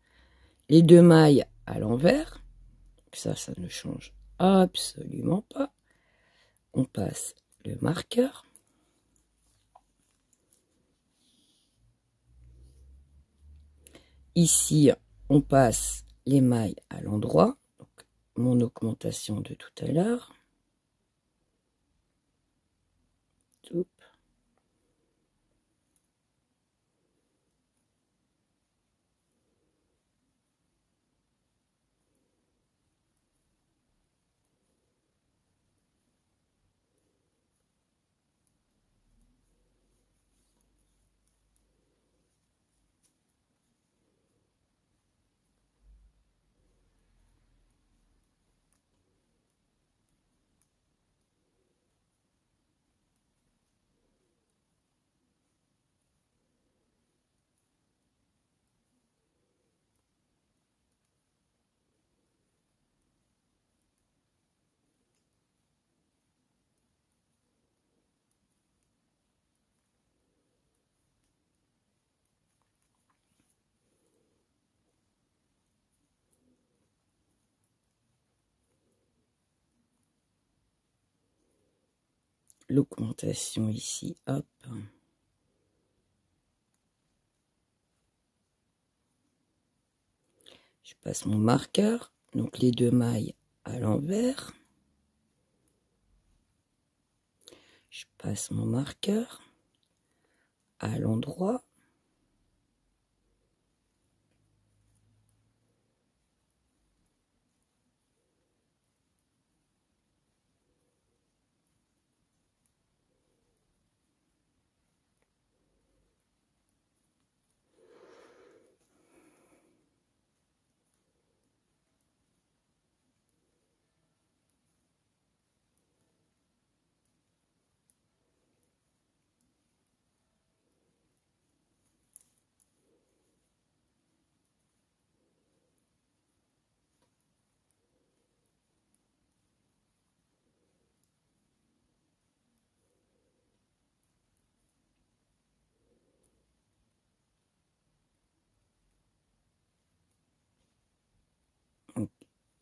[SPEAKER 1] Les 2 mailles à l'envers. Ça ne change absolument pas. On passe le marqueur. Ici, on passe les mailles à l'endroit. Mon augmentation de tout à l'heure. L'augmentation ici, hop. Je passe mon marqueur, donc les 2 mailles à l'envers. Je passe mon marqueur à l'endroit.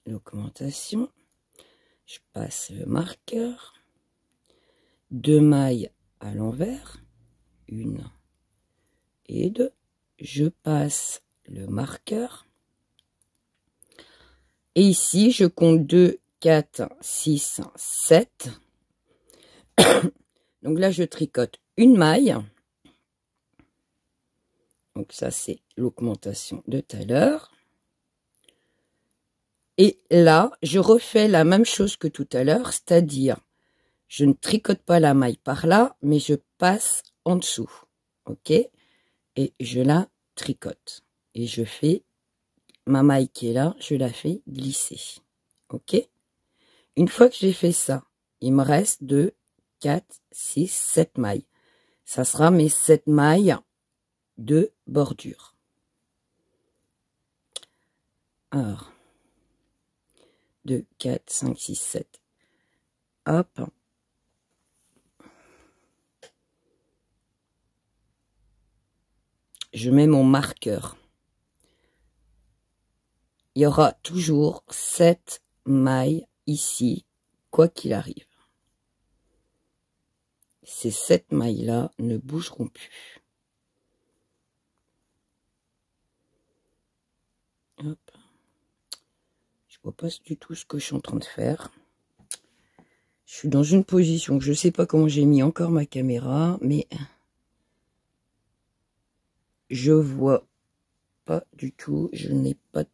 [SPEAKER 1] L'augmentation, je passe le marqueur, 2 mailles à l'envers, 1 et 2, je passe le marqueur, et ici je compte 2, 4, 6, 7, donc là je tricote une maille, donc ça c'est l'augmentation de tout à l'heure. Et là, je refais la même chose que tout à l'heure, c'est-à-dire, je ne tricote pas la maille par là, mais je passe en dessous, ok? Et je la tricote. Et je fais ma maille qui est là, je la fais glisser, ok? Une fois que j'ai fait ça, il me reste 2, 4, 6, 7 mailles. Ça sera mes 7 mailles de bordure. Alors, 2, 4, 5, 6, 7. Hop. Je mets mon marqueur. Il y aura toujours 7 mailles ici, quoi qu'il arrive. Ces 7 mailles-là ne bougeront plus. Hop. Je vois pas du tout ce que je suis en train de faire. Je suis dans une position, je sais pas comment j'ai mis encore ma caméra, mais je vois pas du tout. Je n'ai pas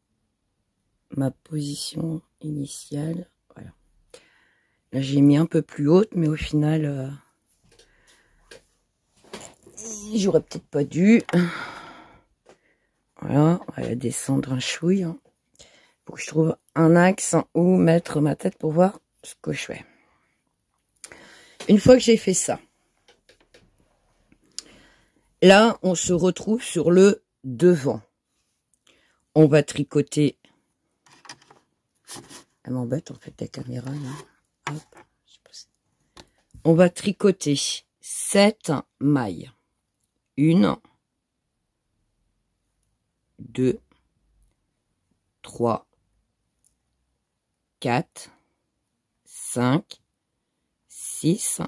[SPEAKER 1] ma position initiale. Voilà. Là, j'ai mis un peu plus haute, mais au final, j'aurais peut-être pas dû. Voilà, on va descendre un chouille. Hein, pour que je trouve un axe où mettre ma tête pour voir ce que je fais. Une fois que j'ai fait ça, là, on se retrouve sur le devant. On va tricoter. Elle m'embête en fait la caméra là. Hop. On va tricoter 7 mailles. 1, 2, 3, 4, 5, 6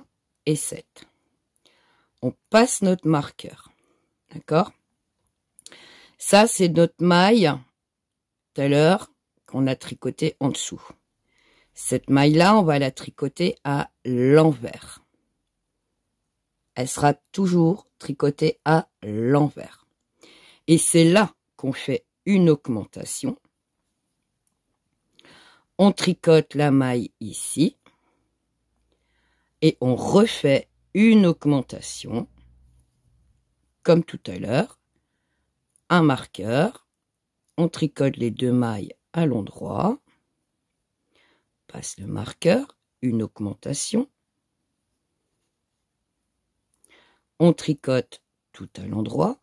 [SPEAKER 1] et 7. On passe notre marqueur. D'accord? Ça, c'est notre maille tout à l'heure qu'on a tricoté en dessous. Cette maille-là, on va la tricoter à l'envers. Elle sera toujours tricotée à l'envers. Et c'est là qu'on fait une augmentation. On tricote la maille ici. Et on refait une augmentation. Comme tout à l'heure. Un marqueur. On tricote les 2 mailles à l'endroit. Passe le marqueur. Une augmentation. On tricote tout à l'endroit.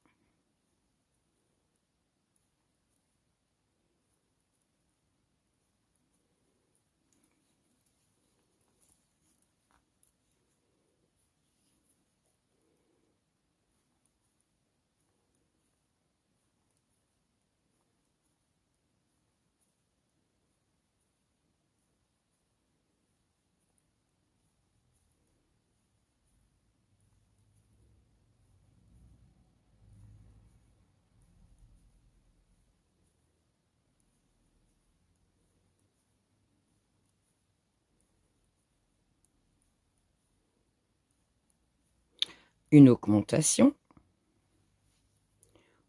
[SPEAKER 1] Une augmentation.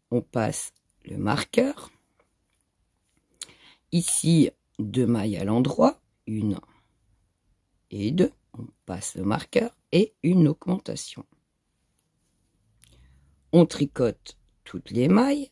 [SPEAKER 1] On passe le marqueur. Ici, 2 mailles à l'endroit. 1 et 2. On passe le marqueur et une augmentation. On tricote toutes les mailles.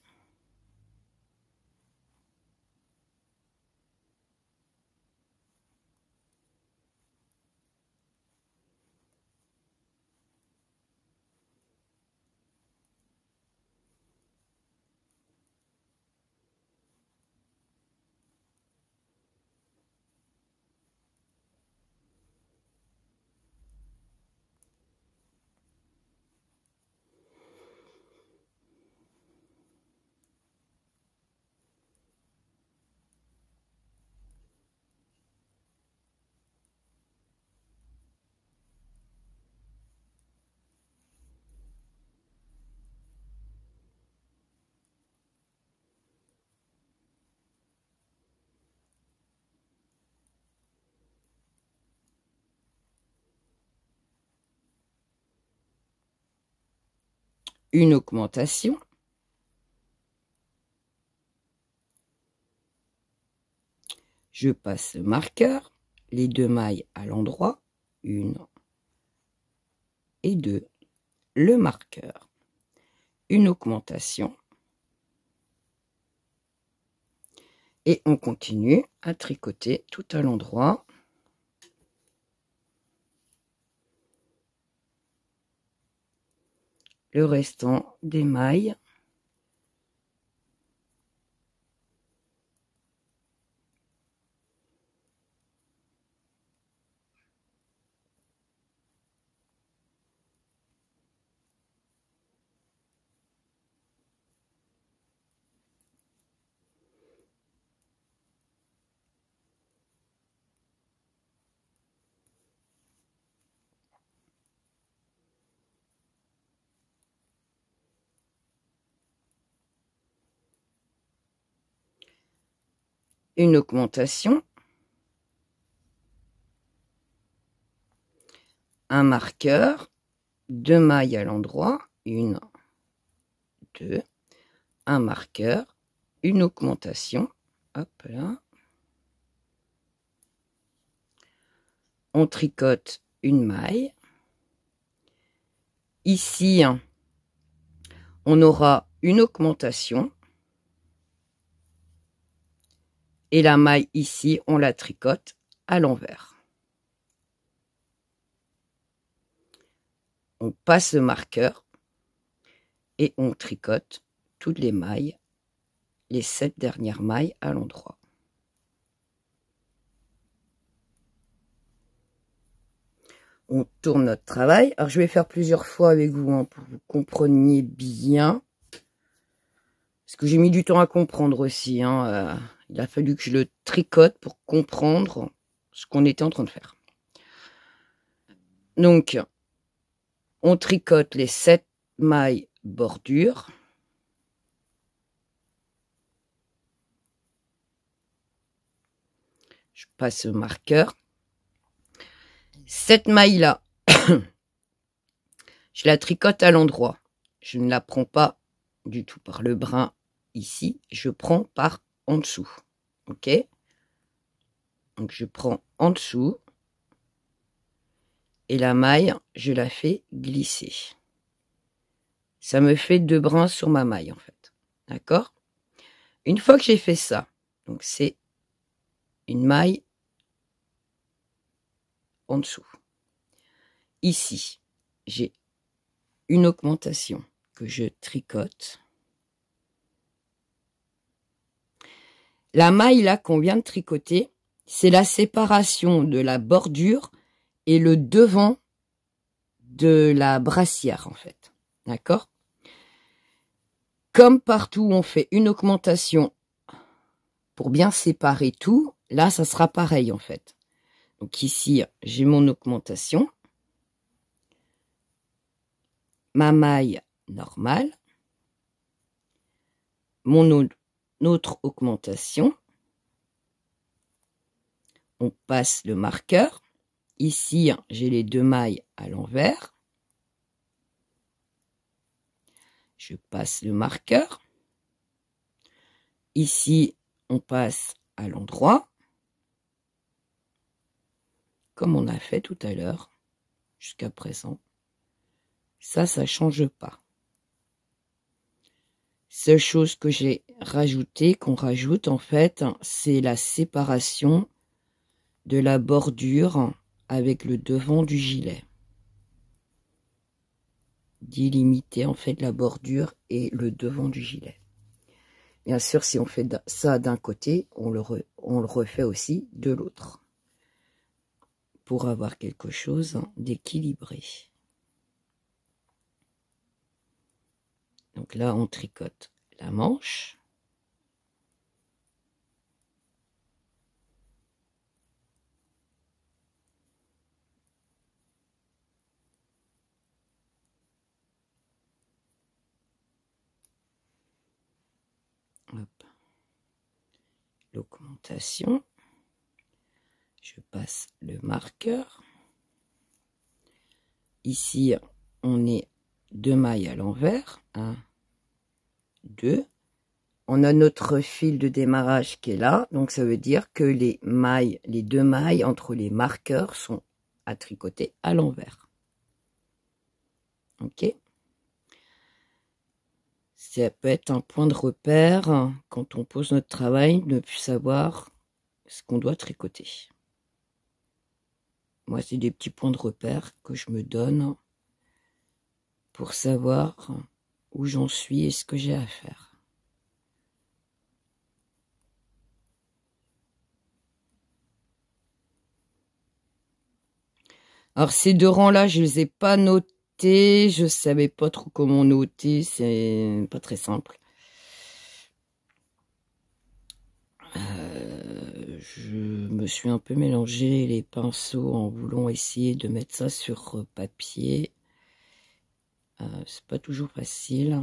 [SPEAKER 1] Une augmentation. Je passe le marqueur, les 2 mailles à l'endroit, 1 et 2, le marqueur, une augmentation. Et on continue à tricoter tout à l'endroit. Le restant des mailles. une augmentation, un marqueur, 2 mailles à l'endroit, 1, 2, un marqueur, une augmentation, hop là, on tricote une maille, ici on aura une augmentation, et la maille ici on la tricote à l'envers. On passe le marqueur et on tricote toutes les mailles, les 7 dernières mailles à l'endroit. On tourne notre travail. Alors je vais faire plusieurs fois avec vous pour que vous compreniez bien. Parce que j'ai mis du temps à comprendre aussi. Il a fallu que je le tricote pour comprendre ce qu'on était en train de faire. Donc, on tricote les 7 mailles bordure. Je passe le marqueur. Cette maille-là, je la tricote à l'endroit. Je ne la prends pas du tout par le brin ici. Je prends par en dessous. Ok? Donc, je prends en dessous. Et la maille, je la fais glisser. Ça me fait 2 brins sur ma maille, en fait. D'accord? Une fois que j'ai fait ça, donc c'est une maille en dessous. Ici, j'ai une augmentation que je tricote. La maille là qu'on vient de tricoter, c'est la séparation de la bordure et le devant de la brassière, en fait. D'accord? Comme partout on fait une augmentation pour bien séparer tout, là ça sera pareil en fait. Donc ici j'ai mon augmentation, ma maille normale, mon autre augmentation, on passe le marqueur, ici j'ai les 2 mailles à l'envers, je passe le marqueur, ici on passe à l'endroit, comme on a fait tout à l'heure, jusqu'à présent. Ça change pas. Seule chose que j'ai rajouté, qu'on rajoute en fait, c'est la séparation de la bordure avec le devant du gilet. Délimiter en fait la bordure et le devant du gilet. Bien sûr, si on fait ça d'un côté, on le refait aussi de l'autre. Pour avoir quelque chose d'équilibré. Donc là, on tricote la manche. L'augmentation. Je passe le marqueur. Ici, on est 2 mailles à l'envers. 1, 2. On a notre fil de démarrage qui est là. Donc, ça veut dire que les 2 mailles entre les marqueurs sont à tricoter à l'envers. Ok? Ça peut être un point de repère quand on pose notre travail, de savoir ce qu'on doit tricoter. Moi, c'est des petits points de repère que je me donne pour savoir où j'en suis et ce que j'ai à faire. Alors, ces 2 rangs-là, je les ai pas notés. Je savais pas trop comment noter. C'est pas très simple. Je me suis un peu mélangé les pinceaux en voulant essayer de mettre ça sur papier. C'est pas toujours facile.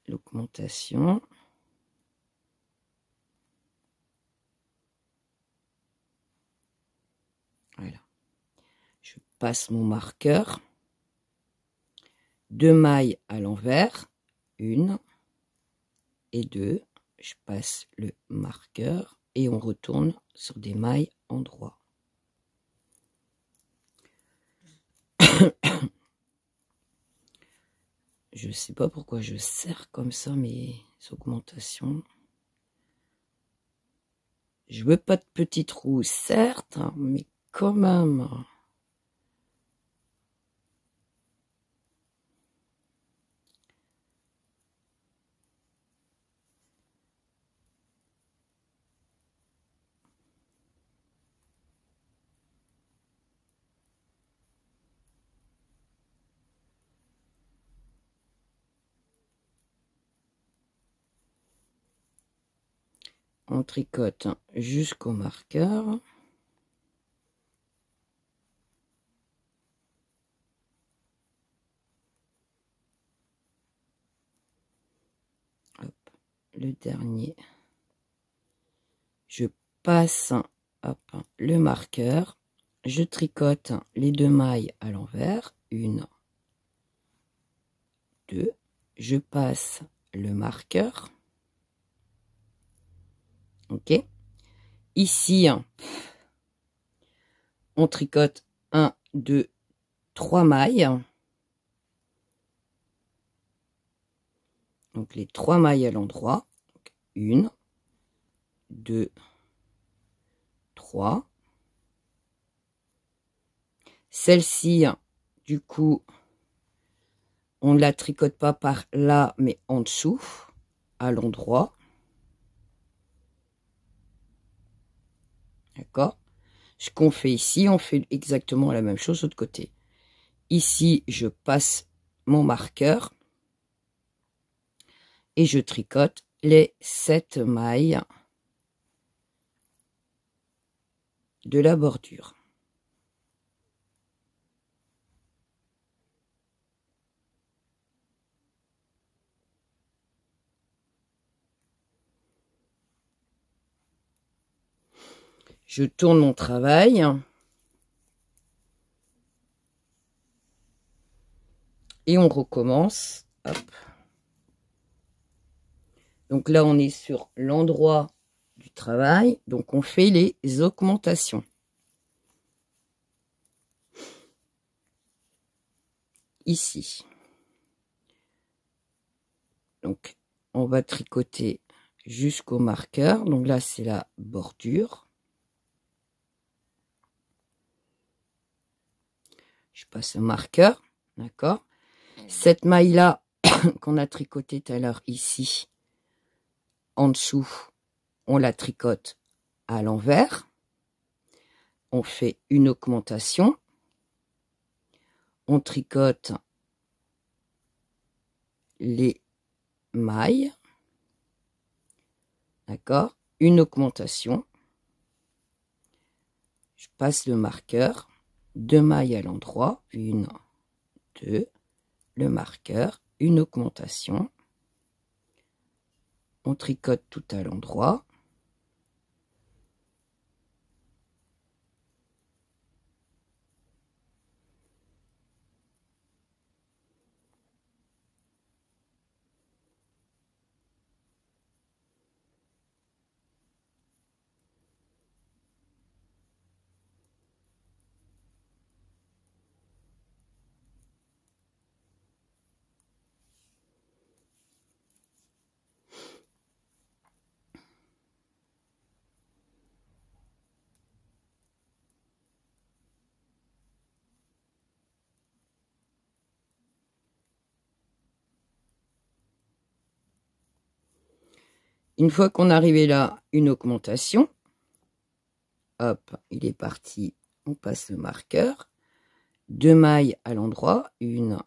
[SPEAKER 1] l'augmentation. Voilà. Je passe mon marqueur. 2 mailles à l'envers, 1 et 2. Je passe le marqueur et on retourne sur des mailles en droit. Je sais pas pourquoi je serre comme ça mes augmentations. Je veux pas de petits trous, certes, mais quand même. On tricote jusqu'au marqueur. Hop, le dernier. Je passe hop, le marqueur. Je tricote les 2 mailles à l'envers. 1, 2. Je passe le marqueur. Ok. Ici, on tricote 1, 2, 3 mailles. Donc les 3 mailles à l'endroit. 1, 2, 3. Celle-ci, du coup, on ne la tricote pas par là, mais en dessous, à l'endroit. D'accord? Ce qu'on fait ici, on fait exactement la même chose de l'autre côté. Ici, je passe mon marqueur et je tricote les 7 mailles de la bordure. Je tourne mon travail. Et on recommence. Hop. Donc là, on est sur l'endroit du travail. Donc on fait les augmentations. Ici. Donc on va tricoter jusqu'au marqueur. Donc là, c'est la bordure. Je passe le marqueur. D'accord? Cette maille-là qu'on a tricotée tout à l'heure ici, en dessous, on la tricote à l'envers. On fait une augmentation. On tricote les mailles. D'accord? Une augmentation. Je passe le marqueur. 2 mailles à l'endroit. 1, 2. Le marqueur. Une augmentation. On tricote tout à l'endroit. Une fois qu'on est arrivé là, une augmentation. Hop, il est parti. On passe le marqueur. 2 mailles à l'endroit. 1,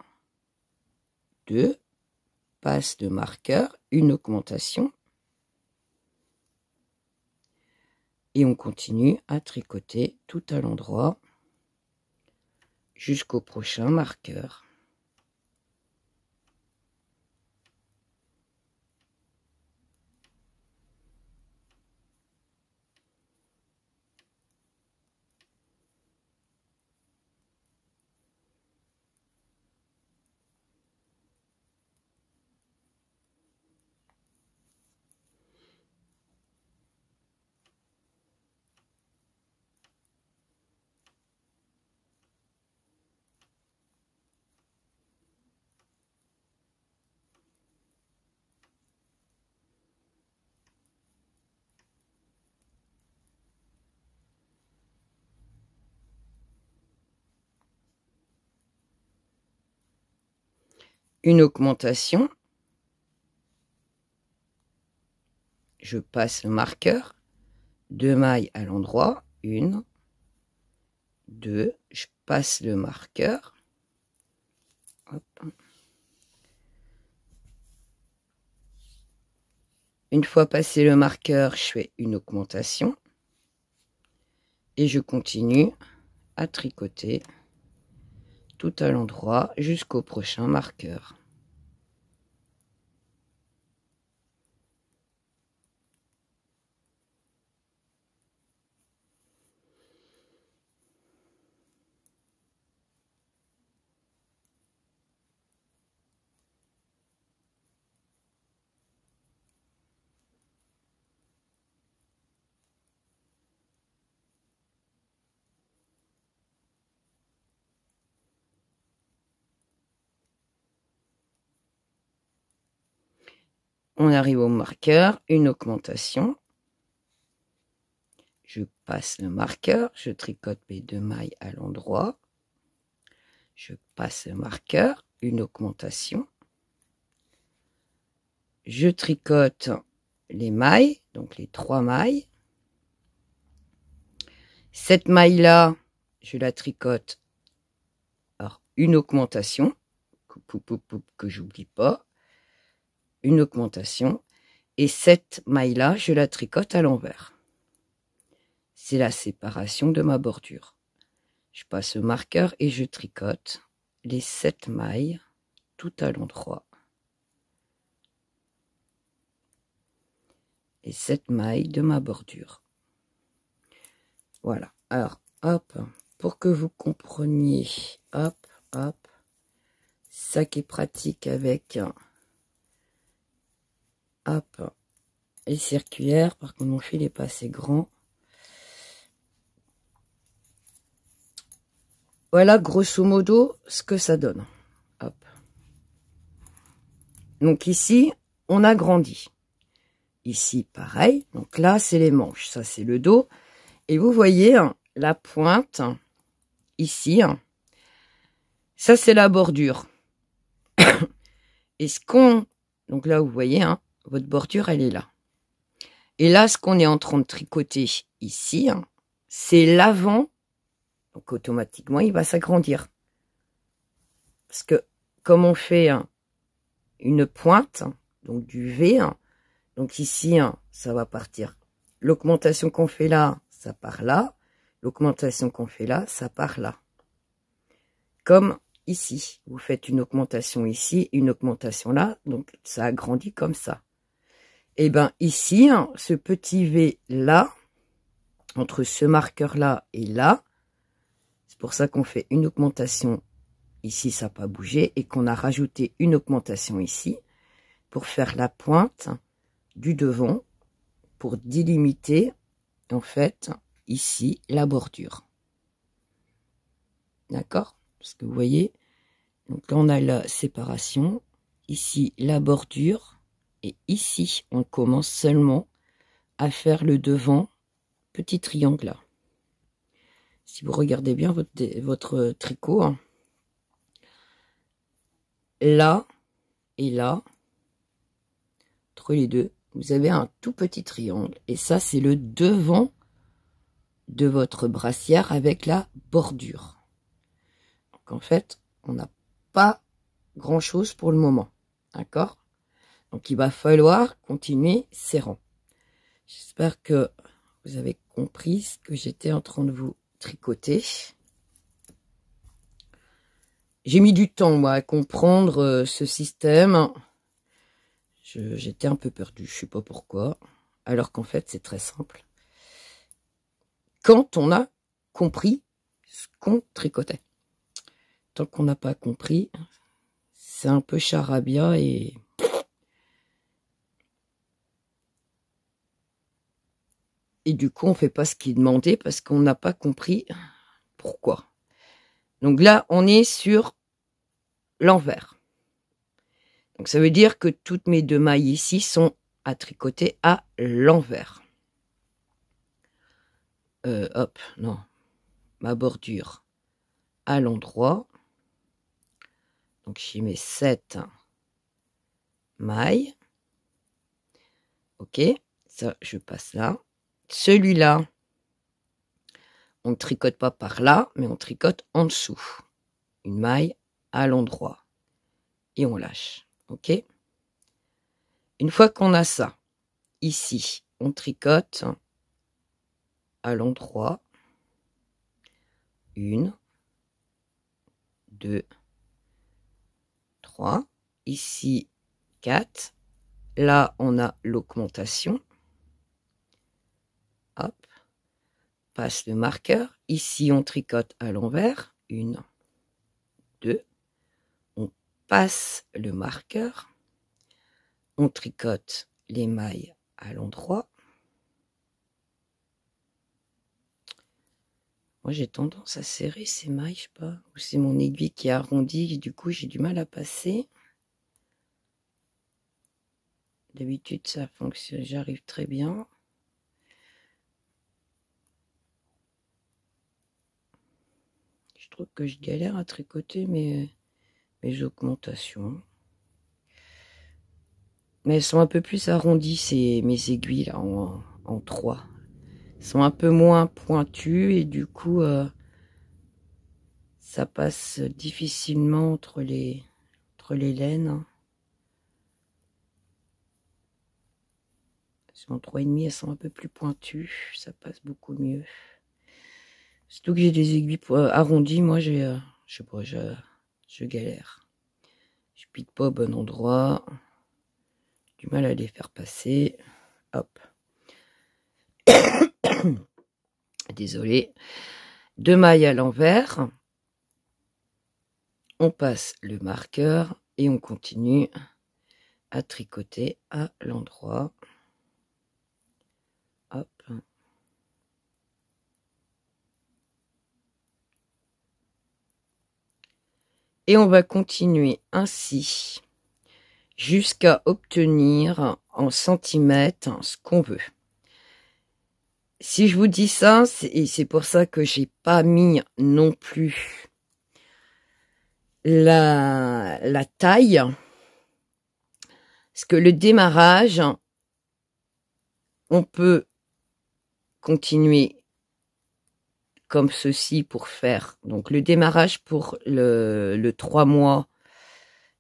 [SPEAKER 1] 2. Passe de marqueur. Une augmentation. Et on continue à tricoter tout à l'endroit jusqu'au prochain marqueur. une augmentation, je passe le marqueur, 2 mailles à l'endroit, 1, 2, je passe le marqueur, hop. Une fois passé le marqueur, je fais une augmentation et je continue à tricoter tout à l'endroit jusqu'au prochain marqueur. On arrive au marqueur, une augmentation. Je passe le marqueur, je tricote mes 2 mailles à l'endroit. Je passe le marqueur, une augmentation. Je tricote les mailles, donc les 3 mailles. Cette maille-là, je la tricote. Alors, une augmentation, que j'oublie pas. Une augmentation. Et cette maille-là, je la tricote à l'envers. C'est la séparation de ma bordure. Je passe le marqueur et je tricote les 7 mailles tout à l'endroit. Les 7 mailles de ma bordure. Voilà. Alors, hop, pour que vous compreniez, hop, hop, ça qui est pratique avec, hop, les circulaires. Par contre, mon fil n'est pas assez grand. Voilà, grosso modo, ce que ça donne. Hop. Donc ici, on agrandit. Ici, pareil. Donc là, c'est les manches. Ça, c'est le dos. Et vous voyez, hein, la pointe, ici, hein, ça, c'est la bordure. Et ce qu'on... Donc là, vous voyez, hein, votre bordure, elle est là. Et là, ce qu'on est en train de tricoter ici, hein, c'est l'avant. Donc automatiquement, il va s'agrandir. Parce que comme on fait une pointe, donc du V, donc ici, ça va partir. L'augmentation qu'on fait là, ça part là. L'augmentation qu'on fait là, ça part là. Comme ici, vous faites une augmentation ici, une augmentation là, donc ça agrandit comme ça. Et bien ici, ce petit V là, entre ce marqueur là et là, c'est pour ça qu'on fait une augmentation ici, ça n'a pas bougé, et qu'on a rajouté une augmentation ici pour faire la pointe du devant, pour délimiter en fait ici la bordure. D'accord? Parce que vous voyez, donc là on a la séparation, ici la bordure, et ici on commence seulement à faire le devant, petit triangle là. Si vous regardez bien votre tricot, hein, là et là, entre les deux, vous avez un tout petit triangle. Et ça, c'est le devant de votre brassière avec la bordure. Donc en fait, on n'a pas grand-chose pour le moment. D'accord? Donc il va falloir continuer serrant. J'espère que vous avez compris ce que j'étais en train de vous tricoter. J'ai mis du temps, moi, à comprendre ce système. J'étais un peu perdue, je sais pas pourquoi. Alors qu'en fait, c'est très simple. Quand on a compris ce qu'on tricotait. Tant qu'on n'a pas compris, c'est un peu charabia et... Et du coup, on fait pas ce qui est demandé parce qu'on n'a pas compris pourquoi. Donc là, on est sur l'envers. Donc ça veut dire que toutes mes 2 mailles ici sont à tricoter à l'envers. Hop, non. Ma bordure à l'endroit. Donc j'y mets 7 maille. Ok, ça je passe là. Celui-là, on ne tricote pas par là, mais on tricote en dessous. Une maille à l'endroit. Et on lâche. Ok. Une fois qu'on a ça, ici, on tricote à l'endroit. 1, 2, 3. Ici, 4. Là, on a l'augmentation. Hop. Passe le marqueur. Ici, on tricote à l'envers. 1, 2. On passe le marqueur. On tricote les mailles à l'endroit. Moi, j'ai tendance à serrer ces mailles, je sais pas. Ou c'est mon aiguille qui est arrondie, du coup, j'ai du mal à passer. D'habitude, ça fonctionne, j'arrive très bien. Je trouve que je galère à tricoter mes augmentations. Mais elles sont un peu plus arrondies, mes aiguilles, là, en 3. Elles sont un peu moins pointues et du coup, ça passe difficilement entre les laines. En 3,5, elles sont un peu plus pointues, ça passe beaucoup mieux. Surtout que j'ai des aiguilles arrondies, moi je sais pas, je galère. Je pique pas au bon endroit, du mal à les faire passer. Hop. Désolée. 2 mailles à l'envers. On passe le marqueur et on continue à tricoter à l'endroit. Hop. Et on va continuer ainsi jusqu'à obtenir en centimètres ce qu'on veut. Si je vous dis ça, et c'est pour ça que j'ai pas mis non plus la taille, parce que le démarrage, on peut continuer comme ceci pour faire. Donc le démarrage pour le 3 mois,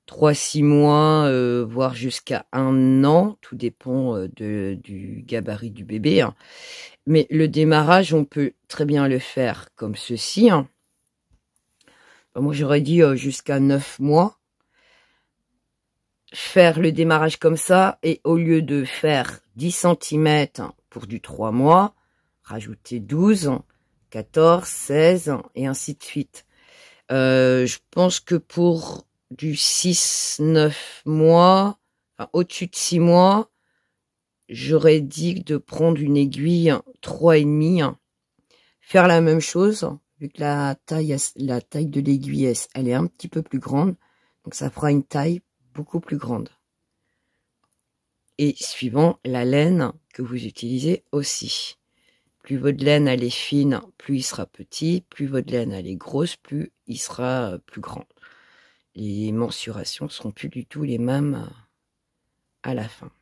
[SPEAKER 1] 3-6 mois, voire jusqu'à 1 an, tout dépend du gabarit du bébé. Hein. Mais le démarrage, on peut très bien le faire comme ceci. Hein. Moi, j'aurais dit jusqu'à 9 mois. Faire le démarrage comme ça, et au lieu de faire 10 cm pour du 3 mois, rajouter 12, 14, 16, et ainsi de suite. Je pense que pour du 6-9 mois, enfin, au-dessus de 6 mois, j'aurais dit de prendre une aiguille 3,5, faire la même chose, vu que la taille de l'aiguille, elle est un petit peu plus grande, donc ça fera une taille beaucoup plus grande. Et suivant la laine que vous utilisez aussi. Plus votre laine elle est fine, plus il sera petit, plus votre laine elle est grosse, plus il sera plus grand. Les mensurations seront plus du tout les mêmes à la fin.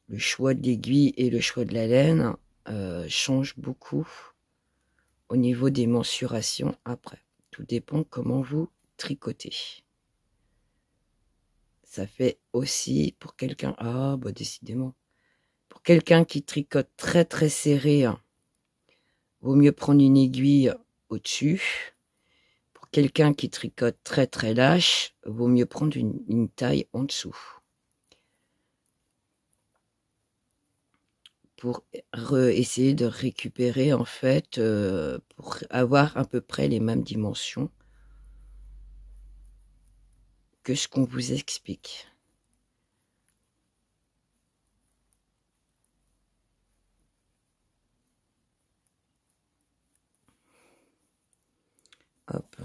[SPEAKER 1] Le choix de l'aiguille et le choix de la laine changent beaucoup au niveau des mensurations après. Tout dépend comment vous tricotez. Ça fait aussi pour quelqu'un... Ah, bah décidément. Pour quelqu'un qui tricote très très serré, vaut mieux prendre une aiguille au-dessus. Pour quelqu'un qui tricote très très lâche, vaut mieux prendre une taille en dessous. Pour essayer de récupérer en fait, pour avoir à peu près les mêmes dimensions que ce qu'on vous explique. Hop.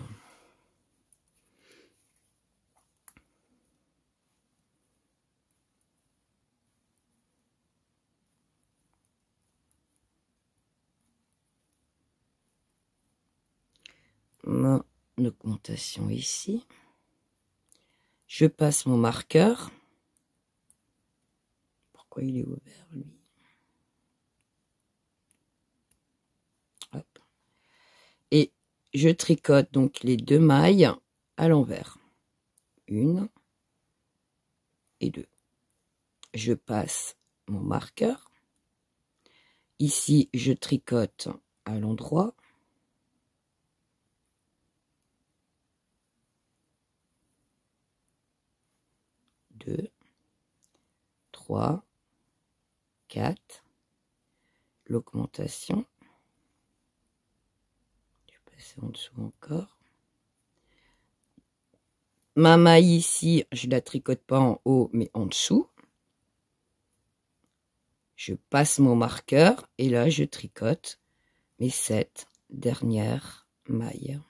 [SPEAKER 1] Mon augmentation ici. Je passe mon marqueur. Pourquoi il est ouvert, lui? Hop. Et je tricote donc les 2 mailles à l'envers. 1 et 2. Je passe mon marqueur. Ici, je tricote à l'endroit. 2, 3, 4, l'augmentation. Je vais passer en dessous encore. Ma maille ici, je la tricote pas en haut, mais en dessous. Je passe mon marqueur et là, je tricote mes 7 dernières mailles.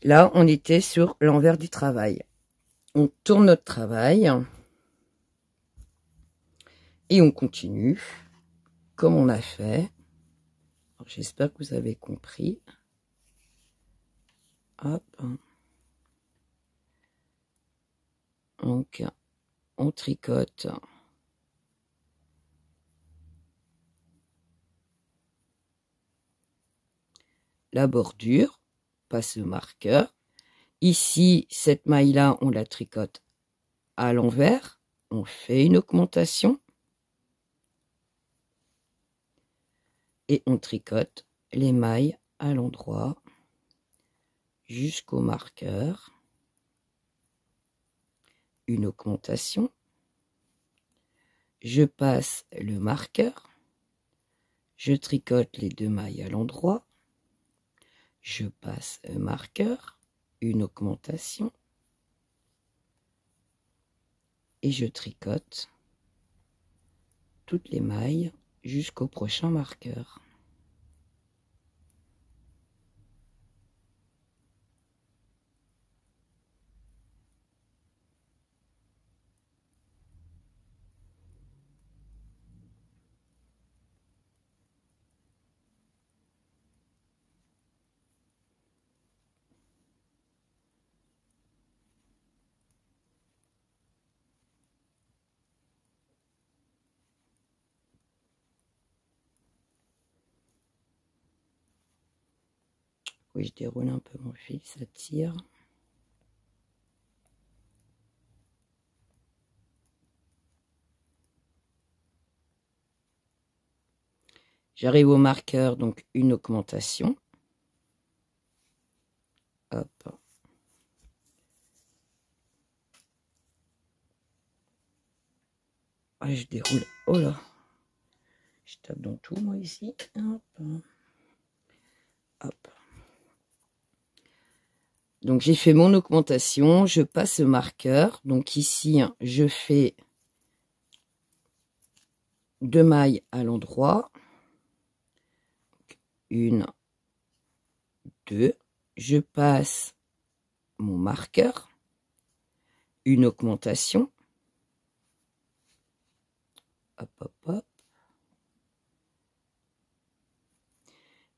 [SPEAKER 1] Là, on était sur l'envers du travail. On tourne notre travail et on continue comme on a fait. J'espère que vous avez compris. Hop. Donc, on tricote la bordure, passe le marqueur. Ici, cette maille-là, on la tricote à l'envers. On fait une augmentation. Et on tricote les mailles à l'endroit jusqu'au marqueur. Une augmentation. Je passe le marqueur. Je tricote les 2 mailles à l'endroit. Je passe le marqueur. Une augmentation. Et je tricote toutes les mailles jusqu'au prochain marqueur. Oui, je déroule un peu mon fil, ça tire. J'arrive au marqueur, donc une augmentation. Hop. Ah, je déroule. Oh là. Je tape dans tout, moi, ici. Hop. Hop. Donc, j'ai fait mon augmentation. Je passe le marqueur. Donc, ici, je fais 2 mailles à l'endroit. 1, 2. Je passe mon marqueur. Une augmentation. Hop, hop, hop.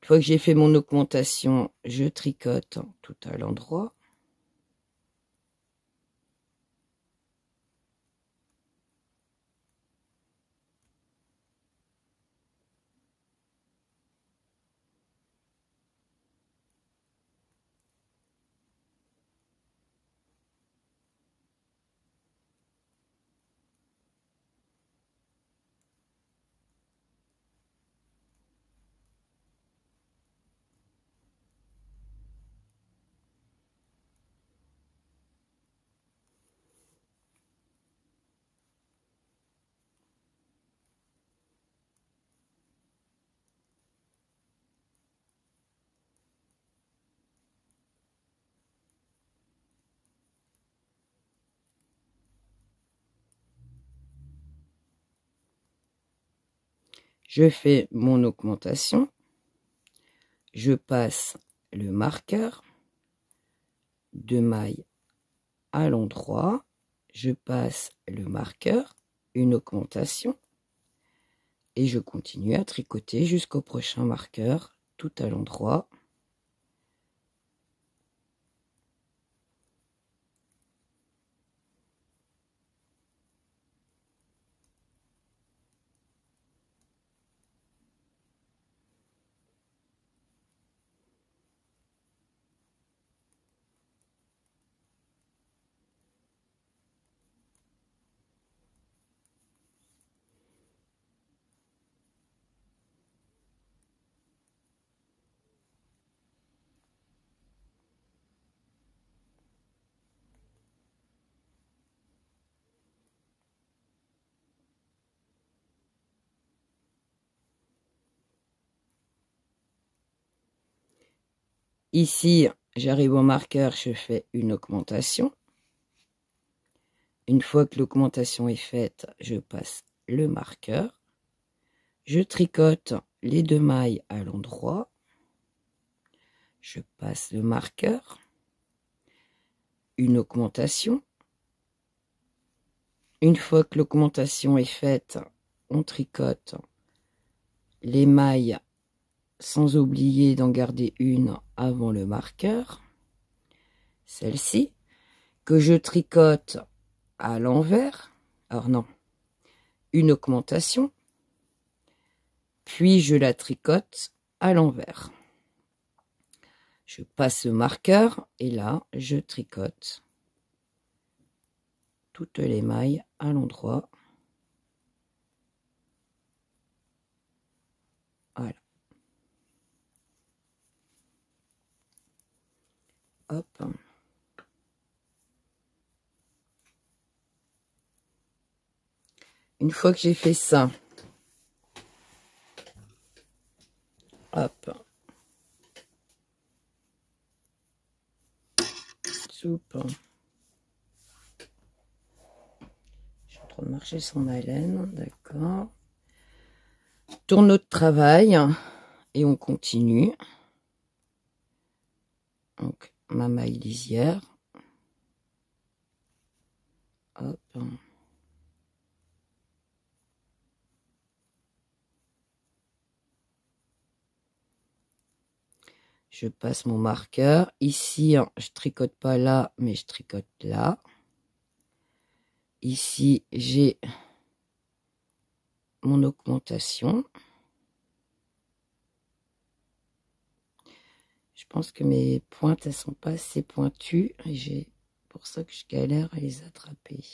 [SPEAKER 1] Une fois que j'ai fait mon augmentation, je tricote tout à l'endroit. Je fais mon augmentation. Je passe le marqueur. 2 mailles à l'endroit. Je passe le marqueur. Une augmentation. Et je continue à tricoter jusqu'au prochain marqueur, tout à l'endroit. Ici, j'arrive au marqueur, je fais une augmentation. Une fois que l'augmentation est faite, je passe le marqueur. Je tricote les 2 mailles à l'endroit. Je passe le marqueur. Une augmentation. Une fois que l'augmentation est faite, on tricote les mailles sans oublier d'en garder une avant le marqueur. Celle-ci, que je tricote à l'envers. Alors non, une augmentation. Puis je la tricote à l'envers. Je passe le marqueur et là, je tricote toutes les mailles à l'endroit. Voilà. Hop. Une fois que j'ai fait ça, hop. Soupe. Je suis en train de marcher sur ma laine, d'accord. Tourneau de travail et on continue. Donc ma maille lisière. Hop. Je passe mon marqueur. Ici, je tricote pas là, mais je tricote là. Ici, j'ai mon augmentation. Je pense que mes pointes, elles sont pas assez pointues. Et c'est pour ça que je galère à les attraper.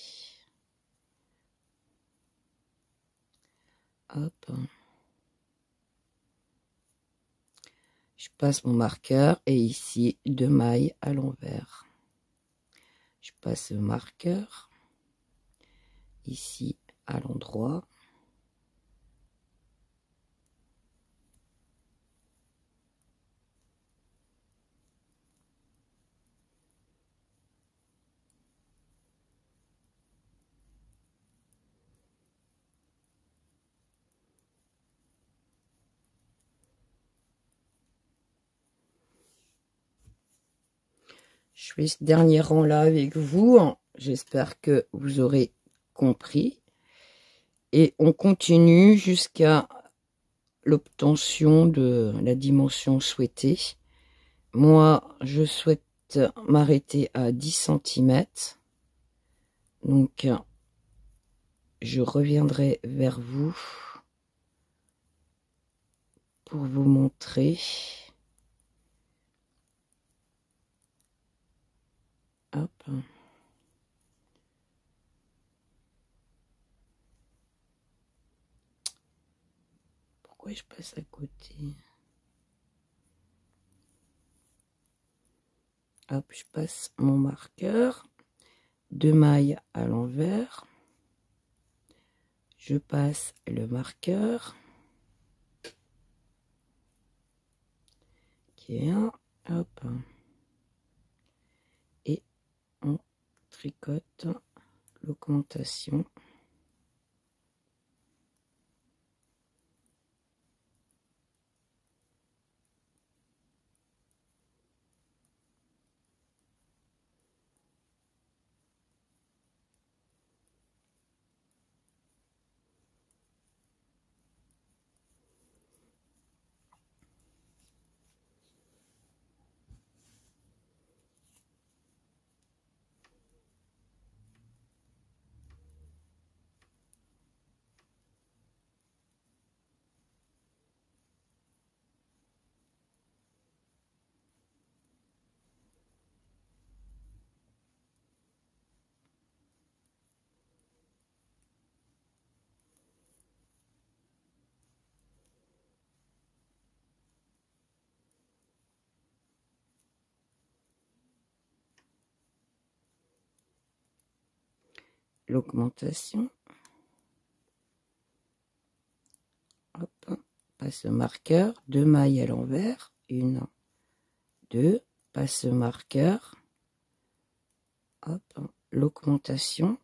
[SPEAKER 1] Hop. Je passe mon marqueur et ici, 2 mailles à l'envers. Je passe le marqueur. Ici, à l'endroit. Je fais ce dernier rang là avec vous. J'espère que vous aurez compris. Et on continue jusqu'à l'obtention de la dimension souhaitée. Moi, je souhaite m'arrêter à 10 cm. Donc, je reviendrai vers vous pour vous montrer. Hop. Pourquoi je passe à côté? Hop, je passe mon marqueur. 2 mailles à l'envers. Je passe le marqueur. Qui est un. Hop. Et on tricote l'augmentation. l'augmentation. Hop, passe marqueur, 2 mailles à l'envers, 1, 2, passe marqueur, hop, l'augmentation.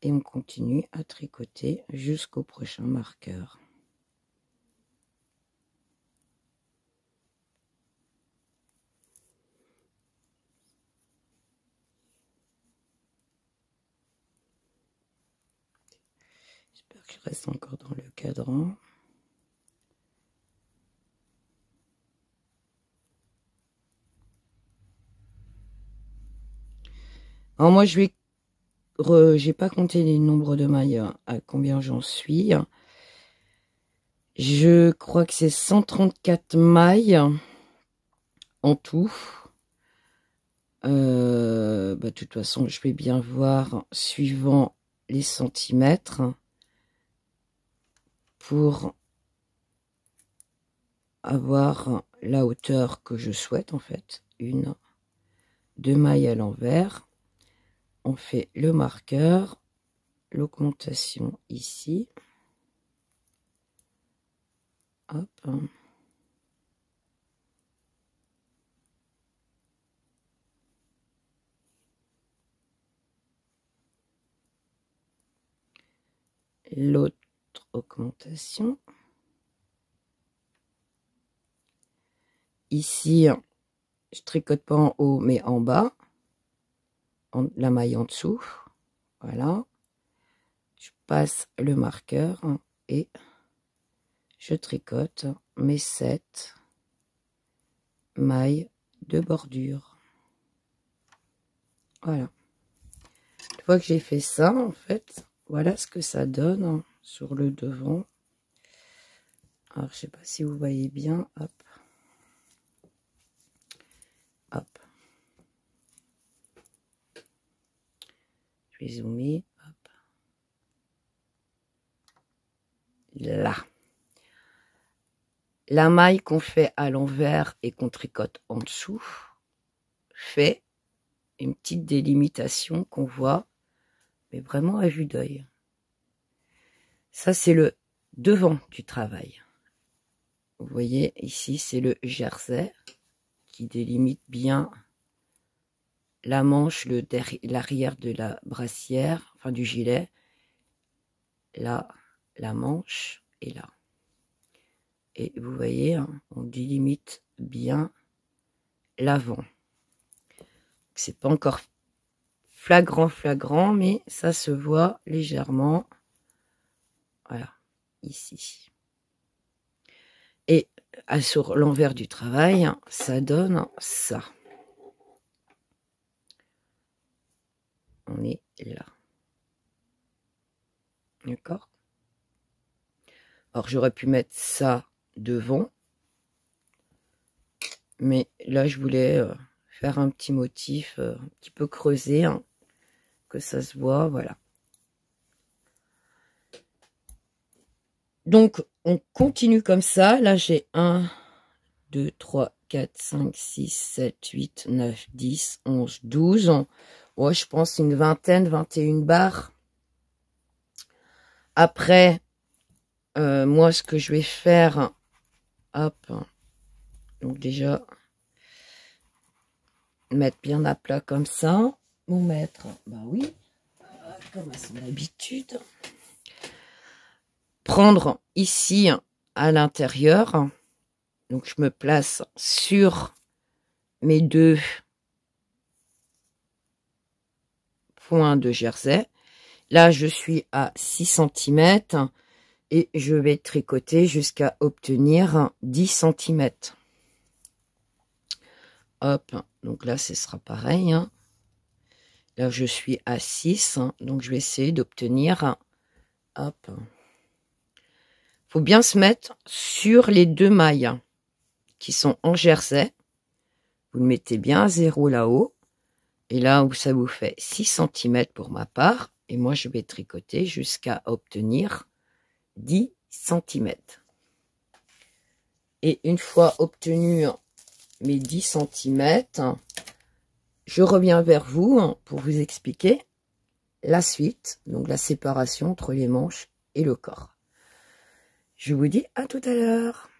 [SPEAKER 1] Et on continue à tricoter jusqu'au prochain marqueur. J'espère que je reste encore dans le cadran. Alors moi je vais j'ai pas compté les nombres de mailles à combien j'en suis. Je crois que c'est 134 mailles en tout. De toute façon, je vais bien voir suivant les centimètres pour avoir la hauteur que je souhaite en fait. 1, 2 mailles à l'envers. On fait le marqueur, l'augmentation ici. Hop. L'autre augmentation. Ici, je tricote pas en haut, mais en bas. La maille en dessous. Voilà. Je passe le marqueur et je tricote mes 7 mailles de bordure. Voilà. Une fois que j'ai fait ça, en fait, voilà ce que ça donne sur le devant. Alors, je sais pas si vous voyez bien. Hop. Hop. Je vais zoomer. Hop. Là. La maille qu'on fait à l'envers et qu'on tricote en dessous fait une petite délimitation qu'on voit, mais vraiment à vue d'œil. Ça, c'est le devant du travail. Vous voyez, ici, c'est le jersey qui délimite bien la manche, l'arrière de la brassière, enfin du gilet. Là, la manche est là. Et vous voyez, on délimite bien l'avant. C'est pas encore flagrant, mais ça se voit légèrement. Voilà, ici. Et sur l'envers du travail, ça donne ça. On est là. D'accord? Alors, j'aurais pu mettre ça devant. Mais là, je voulais faire un petit motif un petit peu creusé, que ça se voit, voilà. Donc, on continue comme ça. Là, j'ai 1, 2, 3, 4, 5, 6, 7, 8, 9, 10, 11, 12. Ouais, je pense une vingtaine, 21 barres. Après, moi, ce que je vais faire, hop, donc déjà, mettre bien à plat comme ça. Mon maître, bah oui, comme à son habitude. Prendre ici à l'intérieur, donc je me place sur mes 2 points de jersey. Là, je suis à 6 cm et je vais tricoter jusqu'à obtenir 10 cm. Hop, donc là, ce sera pareil. Là, je suis à 6, donc je vais essayer d'obtenir, hop, faut bien se mettre sur les 2 mailles qui sont en jersey. Vous le mettez bien à 0 là-haut. Et là où ça vous fait 6 cm pour ma part. Et moi, je vais tricoter jusqu'à obtenir 10 cm. Et une fois obtenu mes 10 cm, je reviens vers vous pour vous expliquer la suite, donc la séparation entre les manches et le corps. Je vous dis à tout à l'heure.